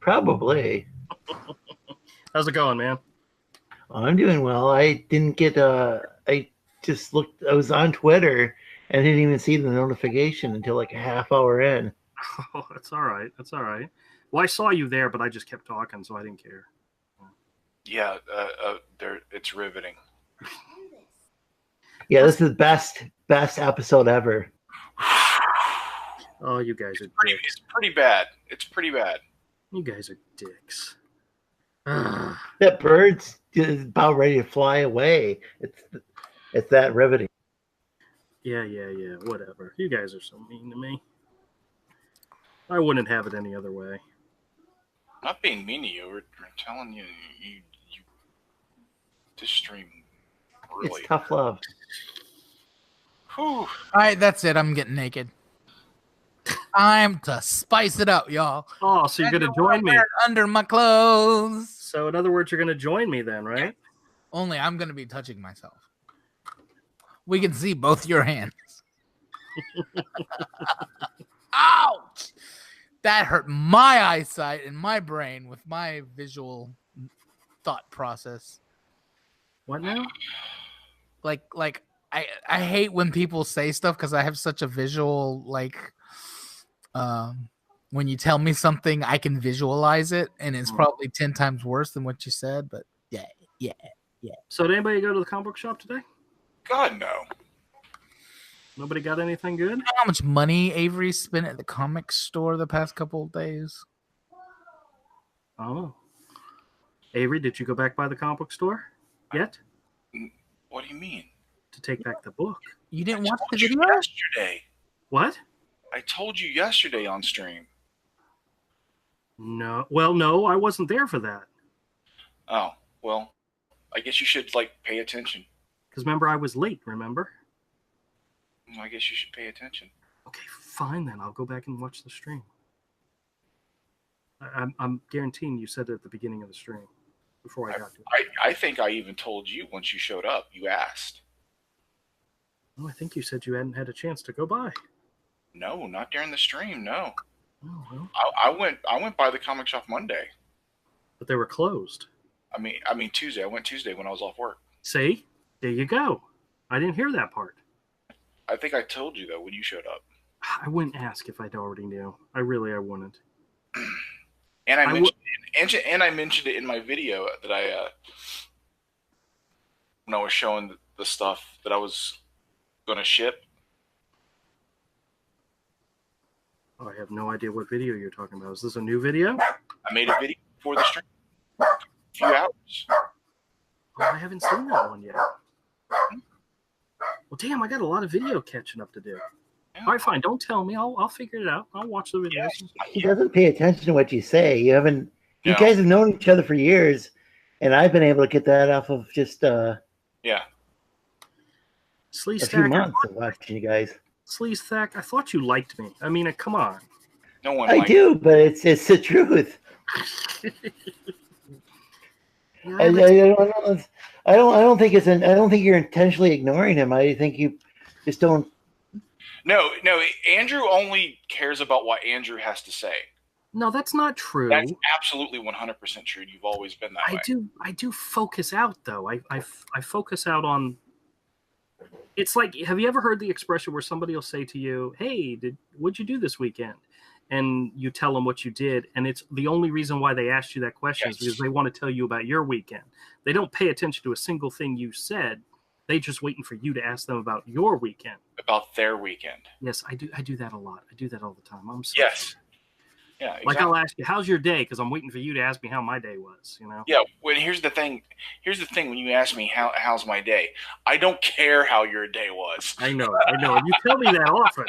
Probably. How's it going, man? I'm doing well. I didn't get I just looked. I was on Twitter and didn't even see the notification until like a half hour in. Oh, that's all right. That's all right. Well, I saw you there, but I just kept talking, so I didn't care. Yeah, it's riveting. Yeah, this is the best episode ever. Oh, you guys are dicks. It's pretty bad. It's pretty bad. You guys are dicks. That bird's just about ready to fly away. It's that riveting. Yeah. Whatever. You guys are so mean to me. I wouldn't have it any other way. I'm not being mean to you. We're telling you, this stream really. It's tough love. Whew. All right, that's it. I'm getting naked. Time to spice it up, y'all. Oh, so you're going to join me? Under my clothes. So, in other words, you're going to join me then, right? Only I'm going to be touching myself. We can see both your hands. Ouch! That hurt my eyesight and my brain with my visual thought process. What now? Like I hate when people say stuff because I have such a visual, when you tell me something, I can visualize it, and it's probably 10 times worse than what you said, but yeah. So did anybody go to the comic book shop today? God, no. Nobody got anything good? You know how much money Avery spent at the comic store the past couple of days? Oh. Avery, did you go back by the comic book store yet? What do you mean? To take back the book. You didn't watch the I told you video? yesterday. What? I told you yesterday on stream. No. Well, no, I wasn't there for that. Oh, well, I guess you should, pay attention. Because remember, I was late, remember? I guess you should pay attention. Okay, fine then. I'll go back and watch the stream. I'm guaranteeing you said it at the beginning of the stream before I got to it. I think I even told you once you showed up. You asked. Oh, I think you said you hadn't had a chance to go by. No, not during the stream. No. Oh, well. I went by the comic shop Monday. But they were closed. I mean Tuesday. I went Tuesday when I was off work. See? There you go. I didn't hear that part. I think I told you, though, when you showed up. I wouldn't ask if I already knew. I wouldn't. And I mentioned it in my video that when I was showing the stuff that I was going to ship. Oh, I have no idea what video you're talking about. Is this a new video? I made a video before the stream. A few hours. Oh, I haven't seen that one yet. Well, damn, I got a lot of video catching up to do. Yeah. All right, fine. Don't tell me. I'll figure it out. I'll watch the videos. Yeah. He doesn't pay attention to what you say. You haven't. Yeah. You guys have known each other for years, and I've been able to get that off of just Yeah. Slee a few Stack, months of watching you guys. Slee Stack, I thought you liked me. I mean, come on. No one. I do, but it's the truth. Yeah, I don't think I don't think you're intentionally ignoring him. I think you just don't. No. Andrew only cares about what Andrew has to say. No, that's not true. That's absolutely 100% true. You've always been that way. I do focus out though. I focus out on. It's like, have you ever heard the expression where somebody will say to you, "Hey, what'd you do this weekend?" And you tell them what you did, and it's the only reason why they asked you that question is because they want to tell you about your weekend. They don't pay attention to a single thing you said. They just waiting for you to ask them about your weekend. About their weekend. Yes, I do that a lot. I do that all the time. I'm so Yes. Yeah, exactly. Like I'll ask you, how's your day? Because I'm waiting for you to ask me how my day was, you know? Yeah, well, here's the thing. Here's the thing when you ask me how's my day, I don't care how your day was. I know. You tell me that often.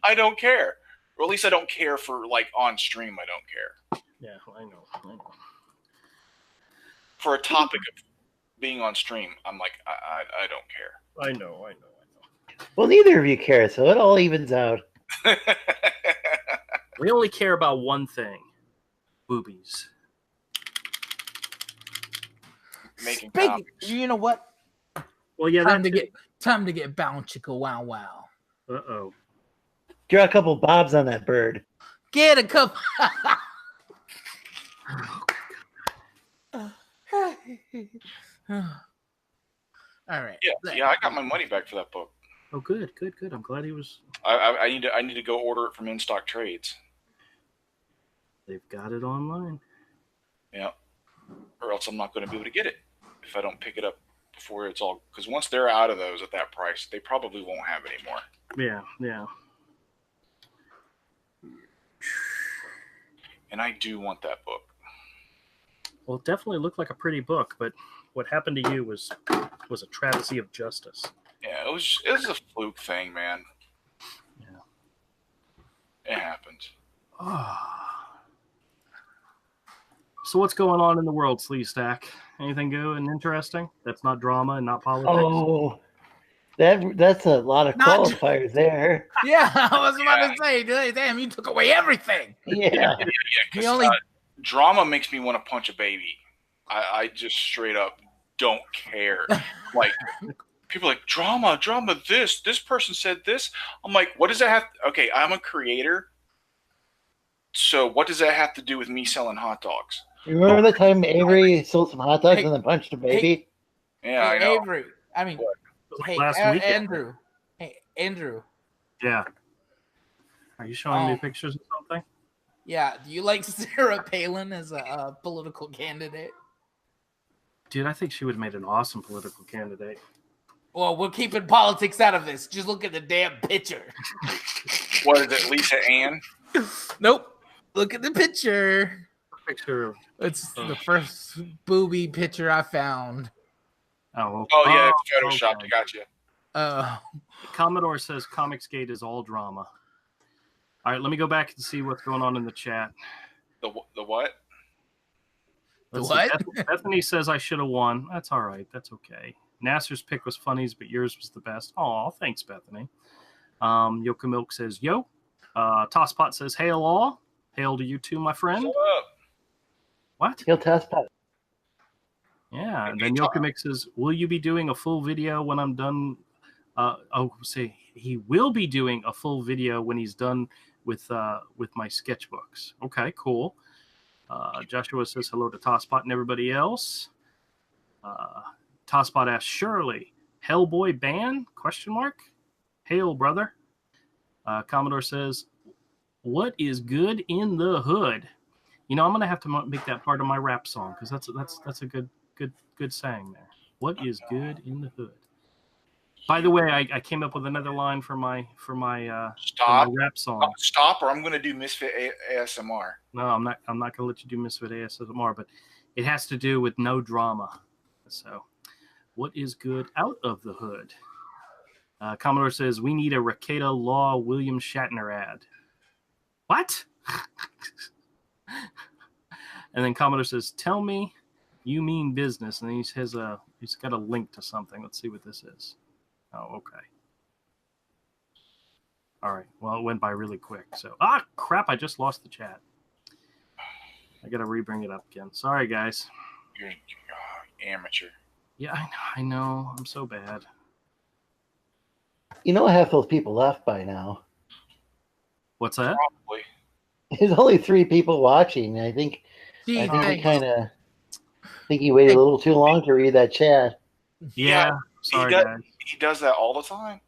I don't care. Or at least I don't care for, like, on stream, I don't care. Yeah, I know. For a topic of being on stream, I'm like, I don't care. I know. Well, neither of you care, so it all evens out. We only care about one thing: boobies. Making you know what? Well, yeah, Time to get bound, chicka wow wow. Uh-oh. Draw a couple bobs on that bird. Get a couple. All right. Yeah, I got my money back for that book. Oh, good. I'm glad he was. I need to go order it from In Stock Trades. They've got it online. Yeah, or else I'm not going to be able to get it if I don't pick it up before it's all. Because once they're out of those at that price, they probably won't have any more. Yeah. And I do want that book. Well, it definitely looked like a pretty book, but what happened to you was a travesty of justice. Yeah, it was a fluke thing, man. Yeah. It happened. So what's going on in the world, Slee Stack? Anything good and interesting? That's not drama and not politics? Oh, that's a lot of qualifiers there. Yeah, I was about to say, damn, you took away everything. Yeah. Because drama makes me want to punch a baby. I just straight up don't care. Like, people are like, drama, this person said this. I'm like, what does that have? Okay, I'm a creator. So what does that have to do with me selling hot dogs? You remember the time Avery sold some hot dogs and then punched a baby? Yeah, I know. Avery, I mean, last weekend. Andrew. Hey, Andrew. Yeah. Are you showing me pictures of something? Yeah. Do you like Sarah Palin as a political candidate? Dude, I think she would have made an awesome political candidate. Well, we're keeping politics out of this. Just look at the damn picture. What is it, Lisa Ann? Nope. Look at the picture. It's the first booby picture I found. Oh, yeah, it's photoshopped. Okay. I got you. Commodore says Comicsgate is all drama. All right, let me go back and see what's going on in the chat. The what? Bethany says I should have won. That's all right. That's okay. Nasser's pick was funnies, but yours was the best. Oh, thanks, Bethany. Yoka Milk says, yo. Tosspot says, hail all. Hail to you too, my friend. What's up? What? Hail Tosspot. Yeah, and then Yoka Milk says, will you be doing a full video when I'm done? He will be doing a full video when he's done with my sketchbooks. Okay, cool. Joshua says hello to Tosspot and everybody else. Tosspot asks Shirley, Hellboy ban? ? Hail, brother. Commodore says, what is good in the hood? You know, I'm gonna have to make that part of my rap song because that's a good saying there. What is good in the hood? By the way, I came up with another line for my rap song. Stop, or I'm gonna do Misfit ASMR. No, I'm not gonna let you do Misfit ASMR, but it has to do with no drama. So, what is good out of the hood? Commodore says we need a Rekieta Law William Shatner ad. What? And then Commodore says, tell me you mean business. And then he's got a link to something. Let's see what this is. Oh, okay. All right. Well, it went by really quick. So, crap. I just lost the chat. I got to re-bring it up again. Sorry, guys. You're amateur. Yeah, I know. I'm so bad. You know, half those people left by now. What's that? Probably. There's only 3 people watching. I think Gee, he thanks. kind of think he waited a little too long to read that chat. Yeah, sorry, guys. He does that all the time.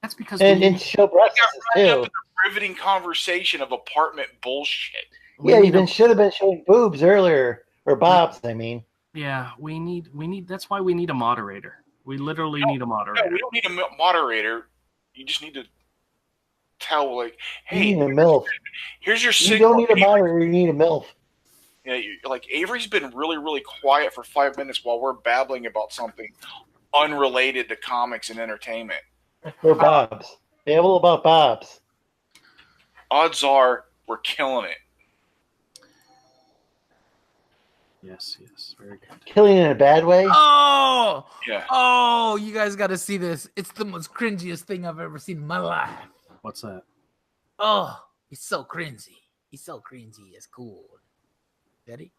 That's because And show breasts Right up too. to the riveting conversation of apartment bullshit. Yeah, should have been showing boobs earlier, or bobs. I mean. Yeah, we need. That's why we need a moderator. We literally need a moderator. No, we don't need a moderator. You just need to tell, like, hey, you need a MILF. Here's your You signal. don't need a moderator. You need a MILF. Yeah, like Avery's been really, really quiet for 5 minutes while we're babbling about something unrelated to comics and entertainment. Or bobs. Babble about bobs. Odds are we're killing it. Yes, very good. Killing in a bad way? Oh! Yeah. Oh, you guys got to see this. It's the most cringiest thing I've ever seen in my life. What's that? Oh, he's so cringy. He's so cringy. It's cool. Ready?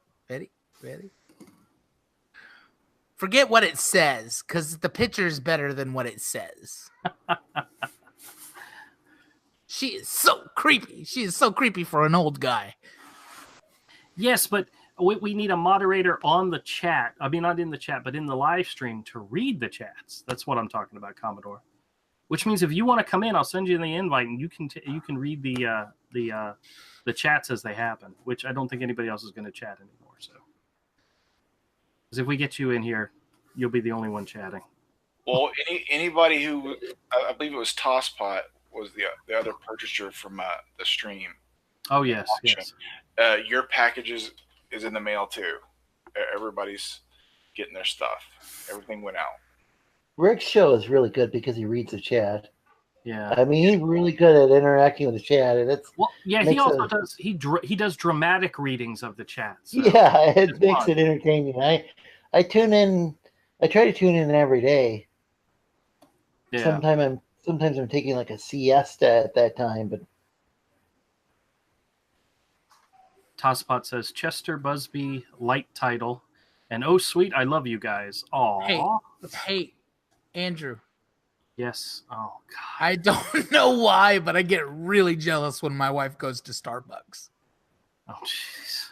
Forget what it says, because the picture is better than what it says. She is so creepy. She is so creepy for an old guy. Yes, but we need a moderator on the chat. I mean, not in the chat, but in the live stream to read the chats. That's what I'm talking about, Commodore. Which means if you want to come in, I'll send you the invite, and you can read the chats as they happen. Which I don't think anybody else is going to chat anymore. So, because if we get you in here, you'll be the only one chatting. Well, anybody who I believe it was Tosspot was the other purchaser from the stream. Oh yes, yes. Your packages is in the mail too. Everybody's getting their stuff. Everything went out. Rick's show is really good because he reads the chat. Yeah, I mean, he's really good at interacting with the chat, and it's he also does he does dramatic readings of the chat. So yeah, it makes it entertaining. I tune in. I try to tune in every day. Yeah. Sometimes I'm taking like a siesta at that time, but Tosspot says Chester Busby light title, and oh sweet, I love you guys. Aw. Hey, Andrew. Yes. Oh God. I don't know why, but I get really jealous when my wife goes to Starbucks. Oh jeez.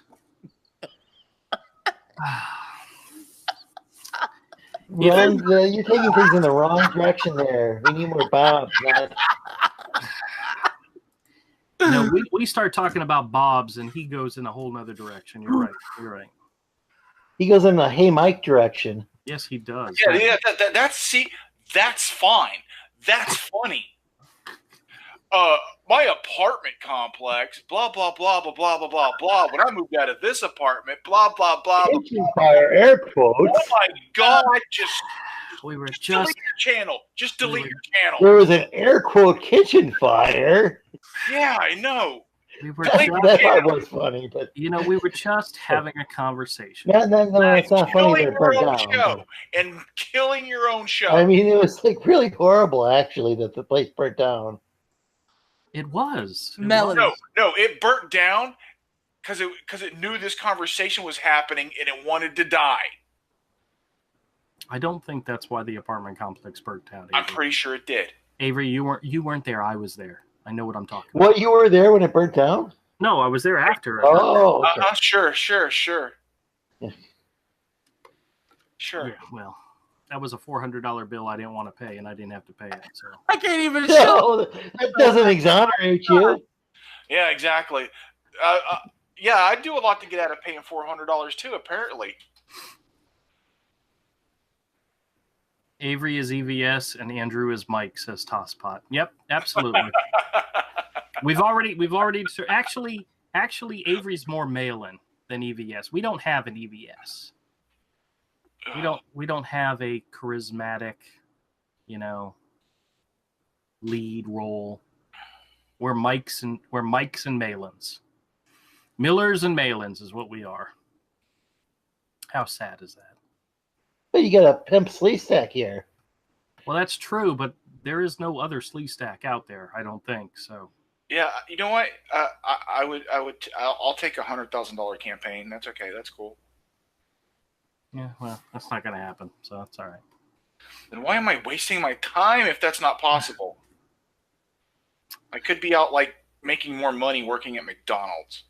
you're taking things in the wrong direction there. We need more bobs, man. No, we start talking about bobs, and he goes in a whole nother direction. You're right. He goes in the hey Mike direction. Yes, he does. Yeah. That's fine. That's funny. My apartment complex, blah blah blah blah blah blah blah blah. When I moved out of this apartment, blah blah blah. Kitchen fire, air quotes. Oh my God! Just delete your channel. Just delete your channel. There was an air quote kitchen fire. Yeah, I know. That part was funny, but we were just having a conversation. No, it's not funny that it burnt down. Show and killing your own show. I mean, it was like really horrible, actually, that the place burnt down. It was. Melody. No, it burnt down because it knew this conversation was happening and it wanted to die. I don't think that's why the apartment complex burnt down. I'm pretty sure it did. Avery, you weren't there. I was there. I know what I'm talking about. What, you were there when it burnt down? No, I was there after. Oh, okay. Sure. Yeah. Sure. Yeah, well, that was a $400 bill I didn't want to pay, and I didn't have to pay it. So I can't even show. That doesn't exonerate you. Yeah, exactly. Yeah, I do a lot to get out of paying $400 too. Apparently. Avery is EVS and Andrew is Mike, says Tosspot. Yep, absolutely. we've already actually Avery's more mail-in than EVS. We don't have an EVS. We don't have a charismatic, lead role. We're Mikes and mail-ins. Millers and mail-ins is what we are. How sad is that? But you got a pimp sleeve stack here. Well, that's true, but there is no other sleeve stack out there. I don't think so. Yeah, you know what? I'll take $100,000 campaign. That's okay. That's cool. Yeah, well, that's not going to happen, so that's all right. Then why am I wasting my time if that's not possible? I could be out like making more money working at McDonald's.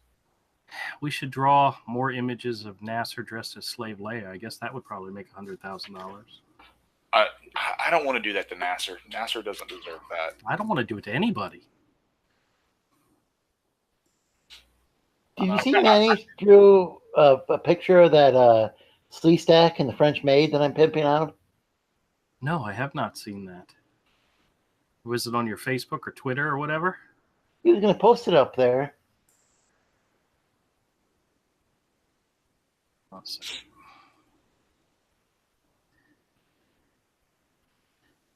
We should draw more images of Nasser dressed as Slave Leia. I guess that would probably make $100,000. I don't want to do that to Nasser. Nasser doesn't deserve that. I don't want to do it to anybody. Did you see Manny drew a picture of that slee stack and the French maid that I'm pimping out? No, I have not seen that. Was it on your Facebook or Twitter or whatever? He was going to post it up there. Let's see.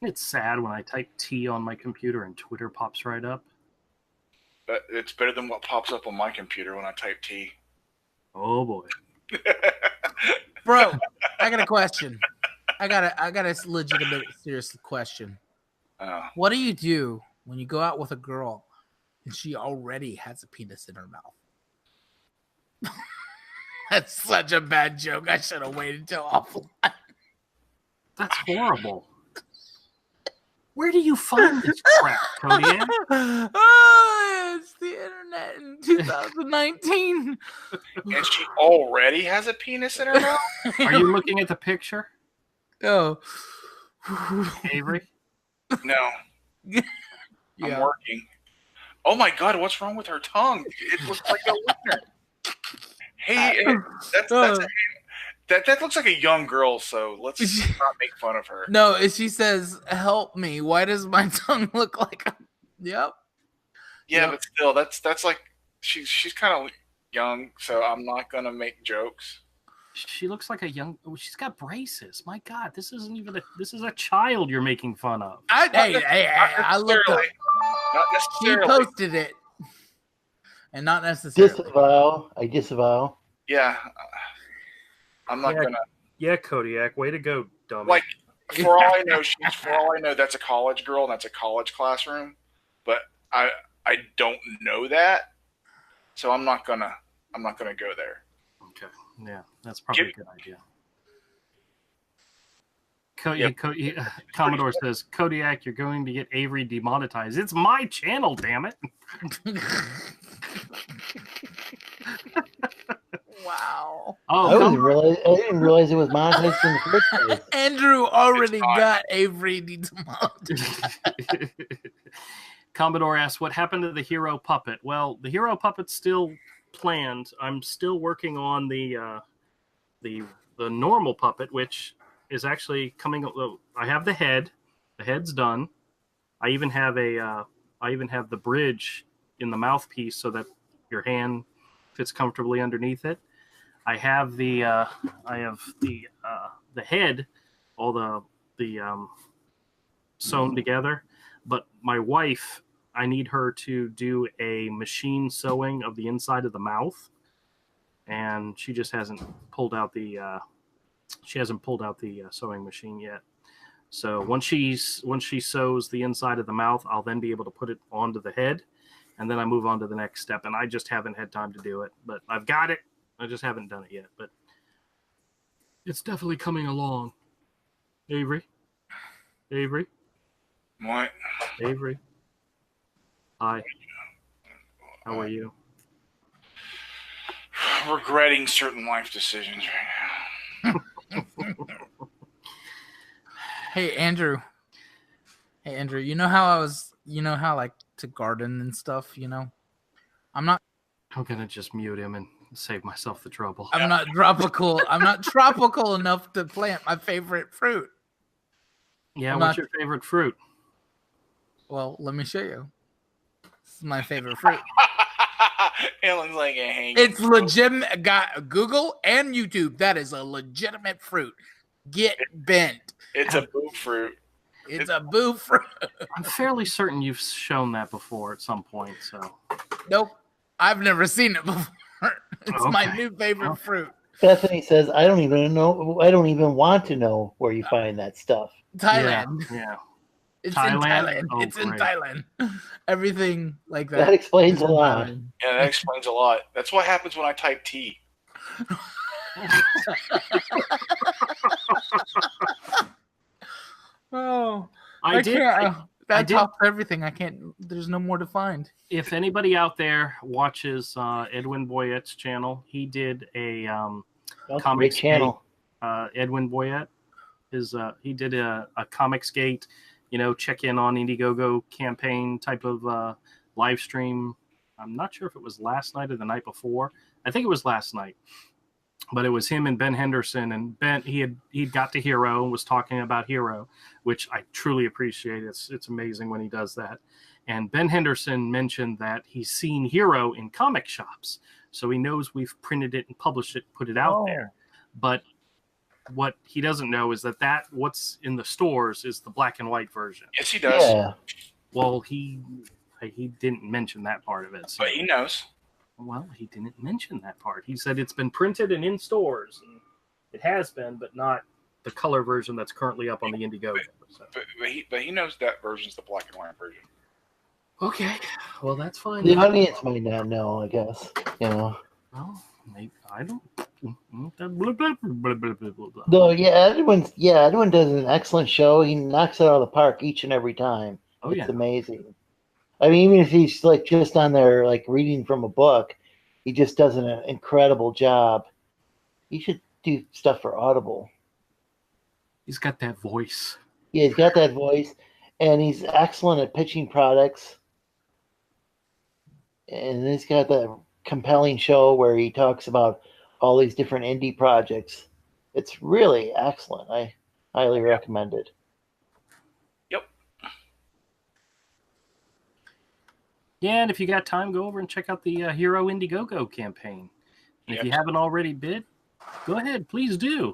It's sad when I type T on my computer and Twitter pops right up. But it's better than what pops up on my computer when I type T. Oh boy. Bro, I got a question. I got a legitimate, serious question. What do you do when you go out with a girl and she already has a penis in her mouth? That's such a bad joke. I should have waited till offline. That's horrible. Where do you find this crap, Kodiak? Oh, it's the internet in 2019. And she already has a penis in her mouth? Are you looking at the picture? Oh. Avery? No. Yeah. I'm working. Oh my God, what's wrong with her tongue? It looks like a wiener. Hey, that looks like a young girl, so let's not make fun of her. No, she says, "Help me. Why does my tongue look like a..." Yep. Yeah, but still, that's like she's kind of young, so I'm not gonna make jokes. She looks like a young. Oh, she's got braces. My God, this isn't even a. This is a child you're making fun of. I looked up. Not She necessarily. posted it, and not necessarily. Disavow. I disavow. Yeah, I'm not gonna. Yeah, Kodiak, way to go, dummy. Like, for all I know, that's a college girl and that's a college classroom. But I don't know that, so I'm not gonna go there. Okay, yeah, that's probably a good idea. Commodore says, Kodiak, you're going to get Avery demonetized. It's my channel, damn it. Wow. I didn't realize it was monetized in the first place. Andrew already got Avery demonetized. Commodore asks, what happened to the hero puppet? Well, the hero puppet's still planned. I'm still working on the normal puppet, which is actually coming. I have the head. The head's done. I even have the bridge in the mouthpiece so that your hand fits comfortably underneath it. I have the head, all the sewn together. But my wife, I need her to do a machine sewing of the inside of the mouth, and she just hasn't pulled out the sewing machine yet. So once she sews the inside of the mouth, I'll then be able to put it onto the head, and then I move on to the next step. And I just haven't had time to do it, but I've got it. I just haven't done it yet, but it's definitely coming along. Avery. What? Avery. Hi. How are you? Regretting certain life decisions right now. Hey, Andrew, you know how I like to garden and stuff, I'm gonna just mute him and save myself the trouble. I'm not tropical enough to plant my favorite fruit. Yeah, what's your favorite fruit? Well, let me show you. This is my favorite fruit. It looks like a hanging. It's legitimate. Got Google and YouTube. That is a legitimate fruit. Get bent. It's a boo fruit. It's a boo fruit. I'm fairly certain you've shown that before at some point. So. Nope, I've never seen it before. It's my new favorite fruit. Bethany says, I don't even want to know where you find that stuff. Thailand. Yeah. It's Thailand? in Thailand. Oh, it's in great. Thailand. Everything like that. That explains a lot. Yeah, that explains a lot. That's what happens when I type T. Oh, I did. That tops everything. I can't. There's no more to find. If anybody out there watches Edwin Boyette's channel, he did a comic channel. Edwin Boyette he did a Comicsgate, check in on Indiegogo campaign type of live stream. I'm not sure if it was last night or the night before. I think it was last night, but it was him and Ben Henderson, and Ben he'd got to Hero and was talking about Hero, which I truly appreciate. It's amazing when he does that. And Ben Henderson mentioned that he's seen Hero in comic shops, so he knows we've printed it and published it, put it out there. But what he doesn't know is that what's in the stores is the black and white version. Yes, he does. Yeah. Well, he didn't mention that part of it. So. But he knows. Well, he didn't mention that part. He said it's been printed and in stores. And it has been, but not the color version that's currently up on the Indiegogo. So. But he knows that version's the black and white version. Okay, well that's fine. The audience might not know, I guess. Well, maybe I don't. Though, Edwin does an excellent show. He knocks it out of the park each and every time. Oh, it's amazing. I mean, even if he's like just on there like reading from a book, he just does an incredible job. He should do stuff for Audible. He's got that voice. Yeah, he's got that voice, and he's excellent at pitching products. And he's got that compelling show where he talks about all these different indie projects. It's really excellent. I highly recommend it. Yep. Yeah, and if you got time, go over and check out the Hero Indiegogo campaign. And if you haven't already bid, go ahead, please do.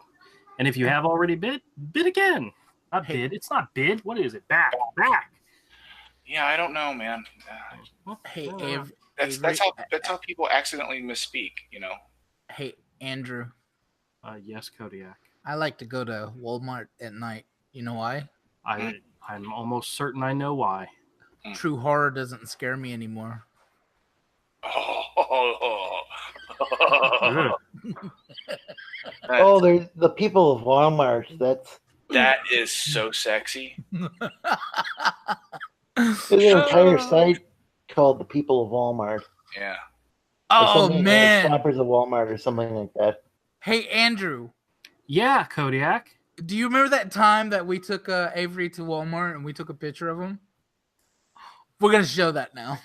And if you have already bid again. Not bid. It's not bid. What is it? Back. Yeah, I don't know, man. Hey, that's how people accidentally misspeak, Hey, Andrew. Yes, Kodiak. I like to go to Walmart at night. You know why? I'm almost certain I know why. True horror doesn't scare me anymore. There's the people of Walmart. That is so sexy. There's an entire site called the People of Walmart. Yeah. Oh man, like Shoppers of Walmart or something like that. Hey Andrew. Yeah, Kodiak. Do you remember that time that we took Avery to Walmart and we took a picture of him? We're gonna show that now.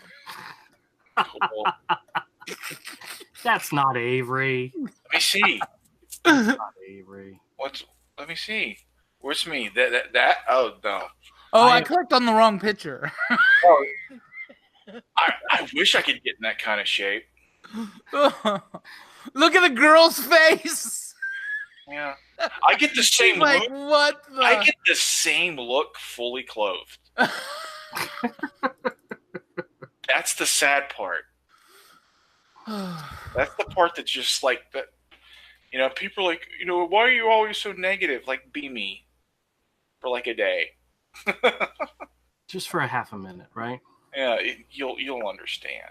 Cool. That's not Avery. Let me see. That's not Avery. Let me see. Where's me? That? Oh no. Oh, I clicked on the wrong picture. I wish I could get in that kind of shape. Look at the girl's face. Yeah. I get the same like, look. What the? I get the same look fully clothed. That's the sad part. That's the part that's just like that. People are like, why are you always so negative? Like, be me for like a day. Just for a half a minute, right? Yeah, you'll understand.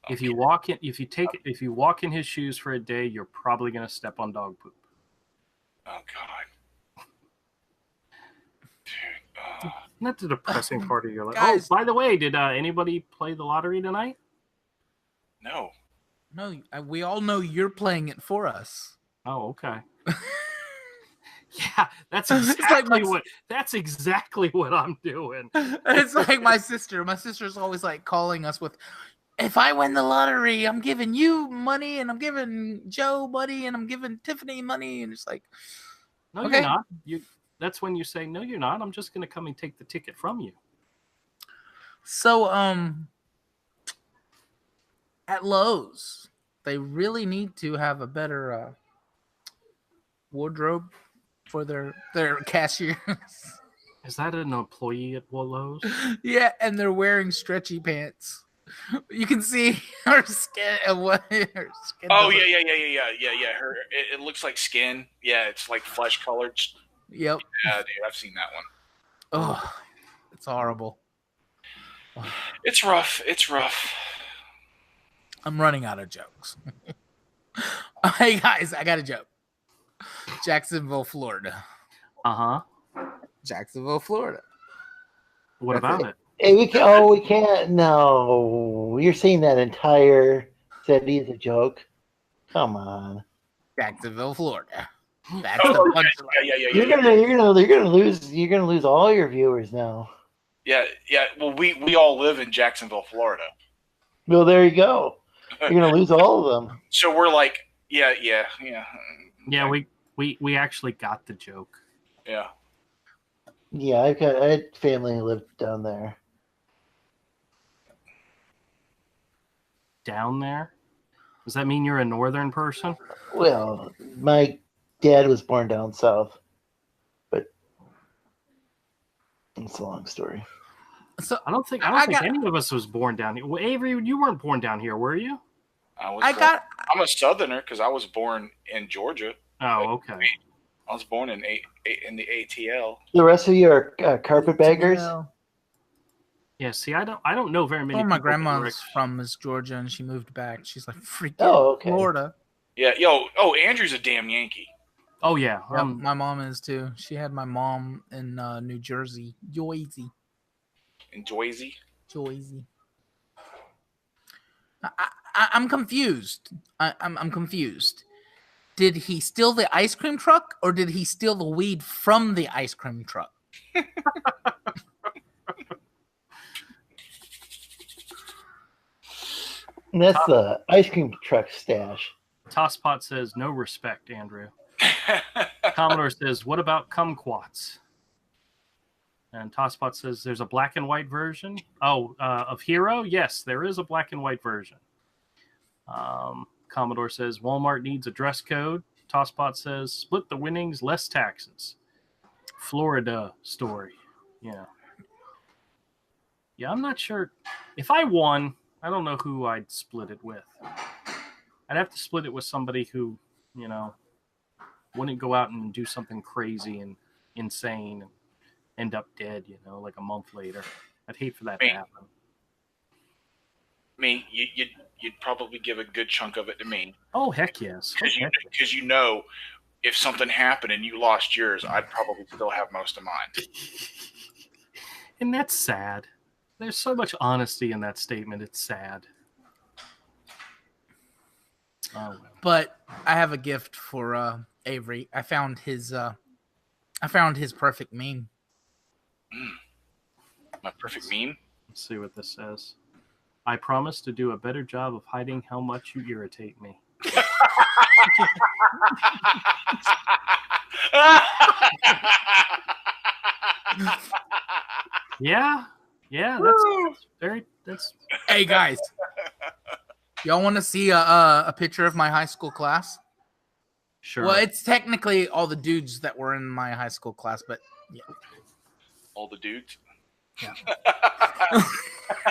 If you walk in his shoes for a day, you're probably gonna step on dog poop. Oh God, dude. Not the depressing part of your life. Guys, by the way, did anybody play the lottery tonight? No. No, we all know you're playing it for us. Oh, okay. Yeah, that's exactly what I'm doing. It's like my sister. My sister's always like calling us with, if I win the lottery, I'm giving you money, and I'm giving Joe money, and I'm giving Tiffany money, and it's like, no, okay. You're not. That's when you say, no, you're not. I'm just going to come and take the ticket from you. So, at Lowe's, they really need to have a better wardrobe for their cashiers. Is that an employee at Lowe's? Yeah, and they're wearing stretchy pants. You can see her skin. Her skin. Oh yeah. It looks like skin. Yeah, it's like flesh colored. Yep. Yeah, dude, I've seen that one. Oh, it's horrible. It's rough. It's rough. I'm running out of jokes. Hey guys, I got a joke. Jacksonville, Florida. Uh-huh. Jacksonville, Florida. What about it? Hey, we can. Oh, we can't. No, you're saying that entire city is a joke. Come on. Jacksonville, Florida. That's Oh, the yeah, punchline. You're gonna lose all your viewers now. yeah. Well, we all live in Jacksonville, Florida. Well, there you go. You're gonna lose all of them. So we're like, yeah. Yeah, we actually got the joke. Yeah. Yeah, I had family who lived down there. Down there? Does that mean you're a northern person? Well, my dad was born down south, but it's a long story. So I don't think any of us was born down here. Well, Avery, you weren't born down here, were you? I'm a Southerner because I was born in Georgia. Oh, okay. I was born in the ATL. The rest of you are carpetbaggers. Yeah, see, I don't know very many. Where my people grandma's from is Georgia, and she moved back. She's like, freaking okay. Florida. Yeah, Andrew's a damn Yankee. Oh yeah, Yeah, my mom is too. She had my mom in New Jersey, Joyzy. In Joyzy. I'm confused. I'm confused. Did he steal the ice cream truck, or did he steal the weed from the ice cream truck? And that's the ice cream truck stash. Tosspot says no respect, Andrew. Commodore says, what about kumquats? And Tosspot says there's a black and white version. Oh, of Hero? Yes, there is a black and white version. Commodore says Walmart needs a dress code. Tosspot says split the winnings, less taxes. Florida story. Yeah. Yeah, I'm not sure. If I won, I don't know who I'd split it with. I'd have to split it with somebody who, wouldn't go out and do something crazy and insane and end up dead, like a month later. I'd hate for that to happen. Me, you'd probably give a good chunk of it to me. Oh, heck yes. Because if something happened and you lost yours, I'd probably still have most of mine. And that's sad. There's so much honesty in that statement. It's sad. Oh, well. But I have a gift for Avery. I found his perfect meme. My perfect meme? Let's see what this says. I promise to do a better job of hiding how much you irritate me. Yeah, that's. Hey guys, y'all want to see a picture of my high school class? Sure. Well, it's technically all the dudes that were in my high school class, but yeah. All the dudes? Yeah.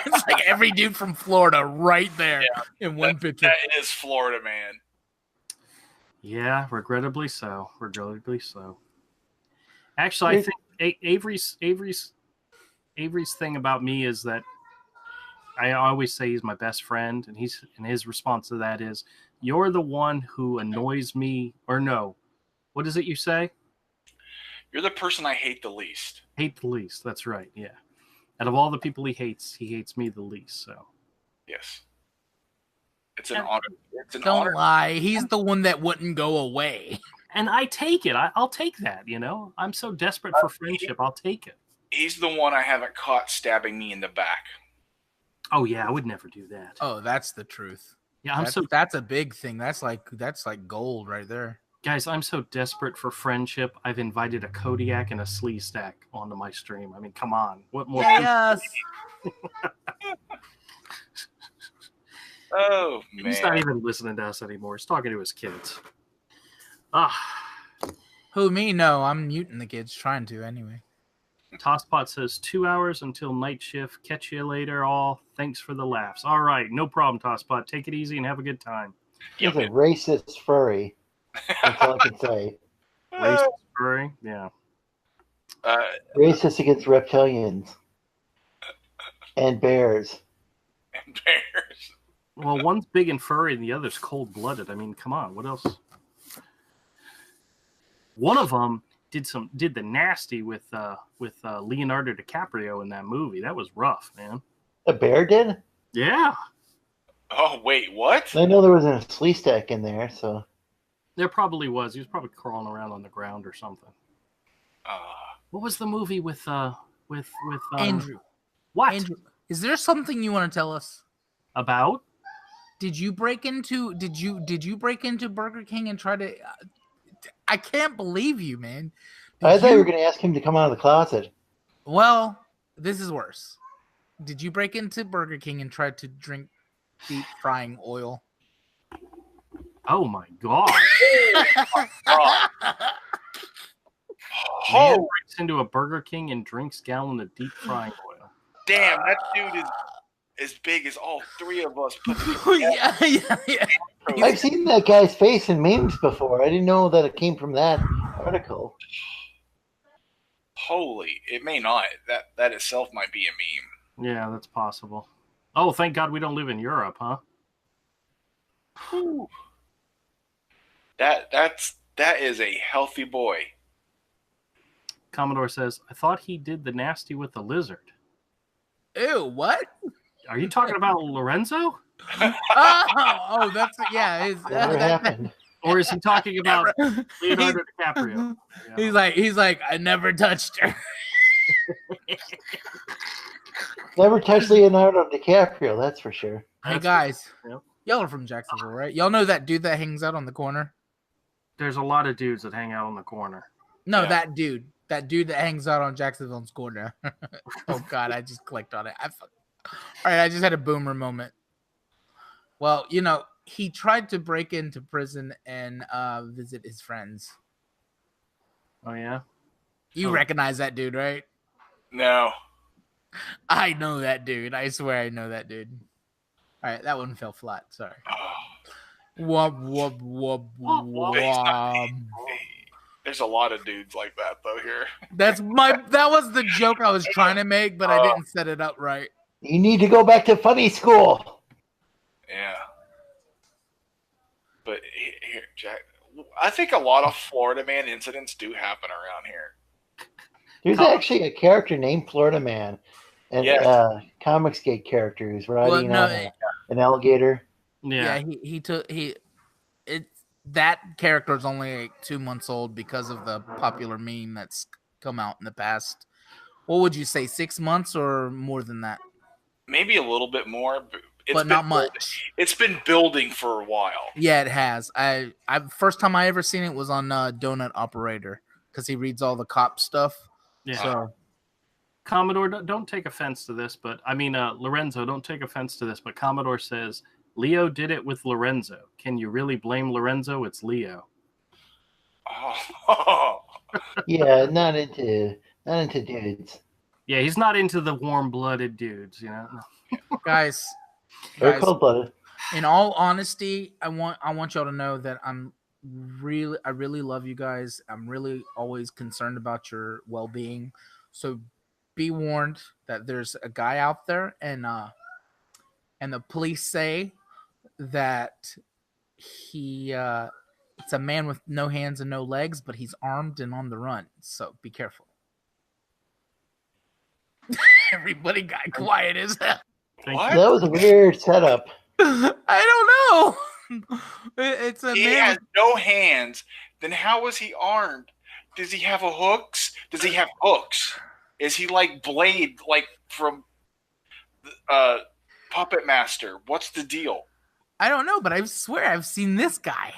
It's like every dude from Florida right there in one picture. That is Florida, man. Yeah, regrettably so. Actually, I think Avery's thing about me is that I always say he's my best friend, and his response to that is, "You're the one who annoys me," or no, what is it you say? You're the person I hate the least. Hate the least. That's right. Yeah. Out of all the people he hates me the least. So. Yes. It's an honor. Don't lie. He's the one that wouldn't go away. And I take it. I'll take that. I'm so desperate for friendship. I'll take it. He's the one I haven't caught stabbing me in the back. Oh yeah, I would never do that. Oh, that's the truth. Yeah, that's a big thing. That's like gold right there. Guys, I'm so desperate for friendship. I've invited a Kodiak and a Slee Stack onto my stream. I mean, come on. What more? Yes. Oh, man. He's not even listening to us anymore. He's talking to his kids. Who, me? No, I'm muting the kids. Trying to, anyway. Tosspot says 2 hours until night shift. Catch you later, all. Thanks for the laughs. All right, no problem, Tosspot. Take it easy and have a good time. He's a racist furry. That's all I can say. Racist furry? Yeah. Racist against reptilians. And bears. Well, one's big and furry and the other's cold-blooded. I mean, come on. What else? One of them did the nasty with Leonardo DiCaprio in that movie. That was rough, man. A bear did? Yeah. Oh wait, what? I know there was a flea stack in there, so There probably was. He was probably crawling around on the ground or something. What was the movie with Andrew? What? Andrew, is there something you want to tell us? About? Did you break into Burger King and try to? I can't believe you, man. I thought you were going to ask him to come out of the closet. Well, this is worse. Did you break into Burger King and try to drink deep frying oil? Oh my god! Oh, Man breaks into a Burger King and drinks gallon of deep frying oil. damn! That dude is as big as all three of us put together. yeah. I've seen that guy's face in memes before. I didn't know that it came from that article. Holy, it may not. That itself might be a meme. Yeah, that's possible. Oh, thank God we don't live in Europe, huh? Whew. That is a healthy boy. Commodore says, I thought he did the nasty with the lizard. Ew, what? Are you talking about Lorenzo? Oh, that's yeah. Never happened. Or is he talking about Leonardo DiCaprio? Yeah. He's like, I never touched her. Never touched Leonardo DiCaprio, that's for sure. Hey guys, Yep. y'all are from Jacksonville, right? Y'all know that dude that hangs out on the corner? There's a lot of dudes that hang out on the corner. No, Yeah. that dude that hangs out on Jacksonville's corner. Oh God, I just clicked on it. All right, I just had a boomer moment. Well, you know, he tried to break into prison and visit his friends. Oh, yeah? You Oh. recognize that dude, right? No. I know that dude. I swear I know that dude. All right, that one fell flat. Sorry. Wub, wub, wub, wub. There's a lot of dudes like that though here. That was the joke I was trying to make, but I didn't set it up right. You need to go back to funny school. Yeah. But here, Jack, I think a lot of Florida Man incidents do happen around here. There's actually a character named Florida Man, and Yes. Comicsgate character who's riding on an alligator. Yeah. That character is only like 2 months old because of the popular meme that's come out in the past. What would you say, 6 months or more than that? Maybe a little bit more, but not much. It's been building for a while. Yeah, it has. I first time I ever seen it was on Donut Operator because he reads all the cop stuff. Yeah. So, Commodore, don't take offense to this, but I mean, Lorenzo, don't take offense to this, but Commodore says Leo did it with Lorenzo. Can you really blame Lorenzo? It's Leo. Oh. Yeah, not into dudes. Yeah, he's not into the warm-blooded dudes, you know. guys, They're cold-blooded. in all honesty, I want y'all to know that I really love you guys. I'm really always concerned about your well-being. So be warned that there's a guy out there, and the police say that he it's a man with no hands and no legs, but he's armed and on the run. So be careful. Everybody got quiet as hell. What? That was a weird setup. I don't know. It's a He man. has no hands. Then how was he armed? Does he have hooks? Does he have hooks? Is he like Blade, like from Puppet Master? What's the deal? I don't know, but I swear I've seen this guy.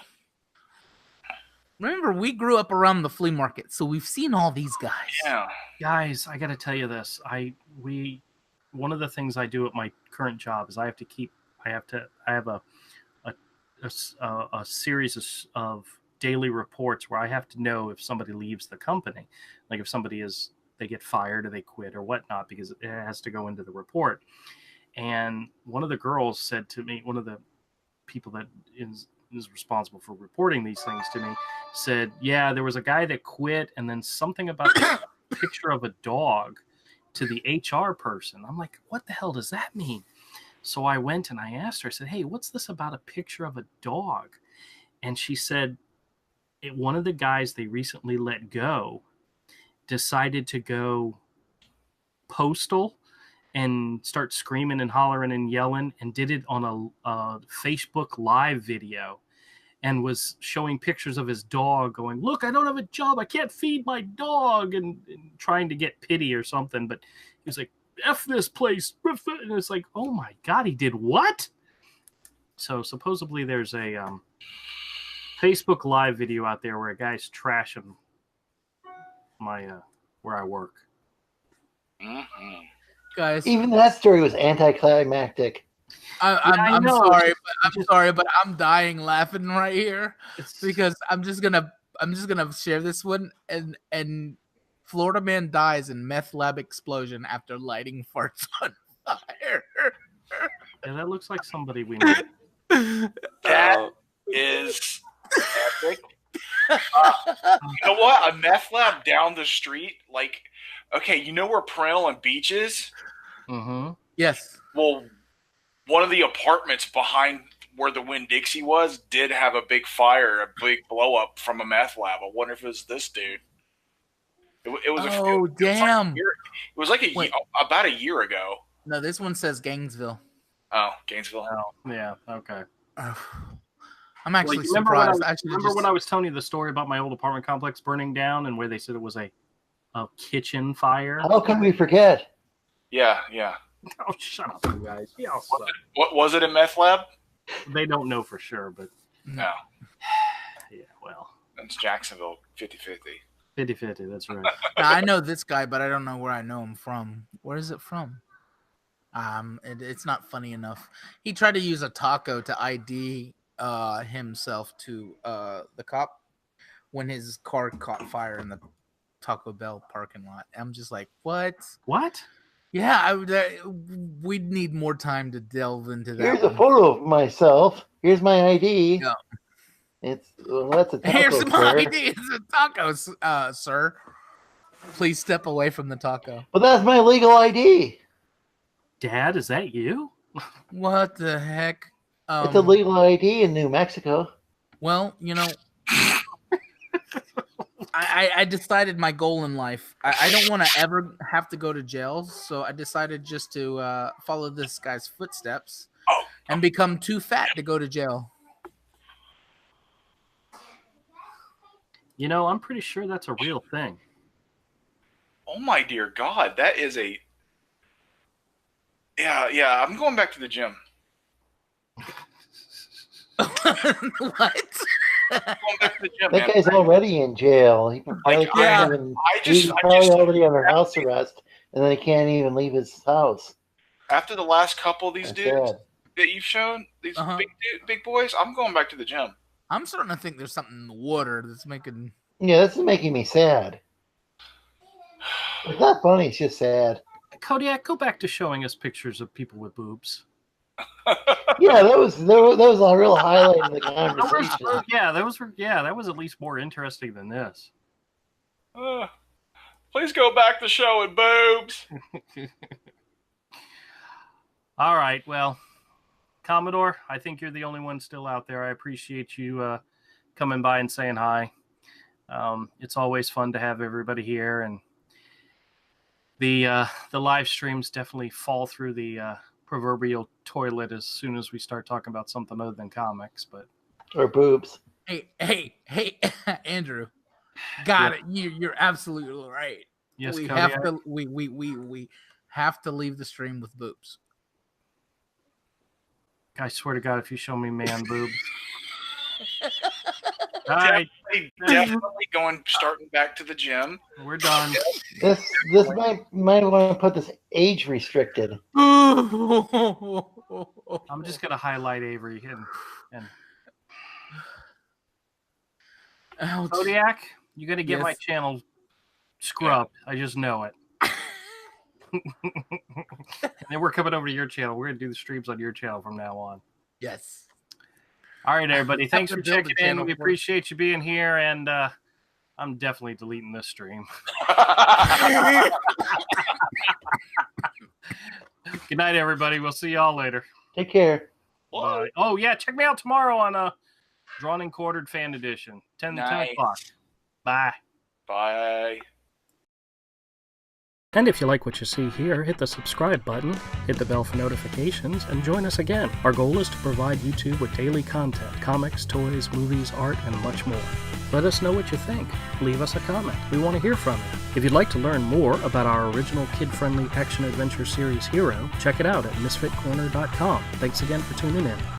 Remember, we grew up around the flea market, so we've seen all these guys. Yeah. Guys, I got to tell you this. One of the things I do at my current job is I have a series of daily reports where I have to know if somebody leaves the company, like if they get fired or they quit or whatnot, because it has to go into the report. And one of the girls said to me, one of the people that is responsible for reporting these things to me, said, yeah, there was a guy that quit, and then something about a picture of a dog to the HR person. I'm like, what the hell does that mean? So I went and I asked her, I said, hey, what's this about a picture of a dog? And she said, one of the guys they recently let go decided to go postal and start screaming and hollering and yelling, and did it on a Facebook Live video, and was showing pictures of his dog going, look, I don't have a job. I can't feed my dog, and trying to get pity or something. But he was like, F this place. And it's like, oh my God, he did what? So supposedly there's a Facebook Live video out there where a guy's trashing my where I work. Mm-hmm. Guys, Even that story was anticlimactic. I'm sorry, but I'm dying laughing right here because I'm just gonna share this one. And Florida man dies in meth lab explosion after lighting farts on fire. Yeah, that looks like somebody we know. That is epic. You know what? A meth lab down the street, like, okay, you know where Parental and Beach is? Mm-hmm. Yes. Well, one of the apartments behind where the Winn-Dixie was did have a big fire, a big blow up from a meth lab. I wonder if it was this dude. It was damn! It was like about a year ago. No, this one says Gainesville. Oh, Gainesville. Oh, yeah. Okay. I'm actually remember surprised. When I was telling you the story about my old apartment complex burning down, and where they said it was a kitchen fire? How can we forget? Yeah. Oh, shut up, you guys. What was it, a meth lab? They don't know for sure, but no. Yeah, well, it's Jacksonville, 50-50. 50-50, that's right. I know this guy, but I don't know where I know him from. Where is it from? It's not funny enough. He tried to use a taco to ID himself to the cop when his car caught fire in the Taco Bell parking lot. I'm just like, what? What? Yeah, we'd need more time to delve into that. Here's a photo of myself. Here's my ID. Yeah. That's a taco. Here's my sir. ID. It's a taco, sir. Please step away from the taco. But that's my legal ID. Dad, is that you? What the heck? It's a legal ID in New Mexico. Well, you know, I decided my goal in life. I don't want to ever have to go to jail, so I decided just to follow this guy's footsteps and become too fat to go to jail. You know, I'm pretty sure that's a real thing. Oh my dear God, that is a... Yeah, I'm going back to the gym. What? That guy's already in jail. He probably he's probably already under house arrest, and then he can't even leave his house. After the last couple of these dudes sad. that you've shown, these big boys, I'm going back to the gym. I'm starting to think there's something in the water that's making... Yeah, this is making me sad. It's not funny, it's just sad. Kodiak, go back to showing us pictures of people with boobs. Yeah, that was a real highlight of the conversation. That was at least more interesting than this. Please go back to showing boobs. All right, well, Commodore, I think you're the only one still out there. I appreciate you coming by and saying hi. It's always fun to have everybody here, and the live streams definitely fall through the proverbial toilet as soon as we start talking about something other than comics, or boobs. Hey, Andrew, got it. You're absolutely right. Yes, we Kodiak. have to we have to leave the stream with boobs. I swear to God, if you show me man boobs. All right. Definitely starting back to the gym. We're done. This might want to put this age restricted. I'm just gonna highlight Avery and Ouch. Kodiak, you're gonna get Yes. my channel scrubbed. I just know it. And then we're coming over to your channel. We're gonna do the streams on your channel from now on. Yes. All right, everybody. Thanks to for build a checking channel in. We for- appreciate you being here, and I'm definitely deleting this stream. Good night, everybody. We'll see y'all later. Take care. Bye. Oh yeah, check me out tomorrow on Drawn and quartered fan edition. 10 Nice. o'clock. Bye. Bye. And if you like what you see here, hit the subscribe button, hit the bell for notifications, and join us again. Our goal is to provide YouTube with daily content, comics, toys, movies, art, and much more. Let us know what you think. Leave us a comment. We want to hear from you. If you'd like to learn more about our original kid-friendly action-adventure series Hero, check it out at misfitcorner.com. Thanks again for tuning in.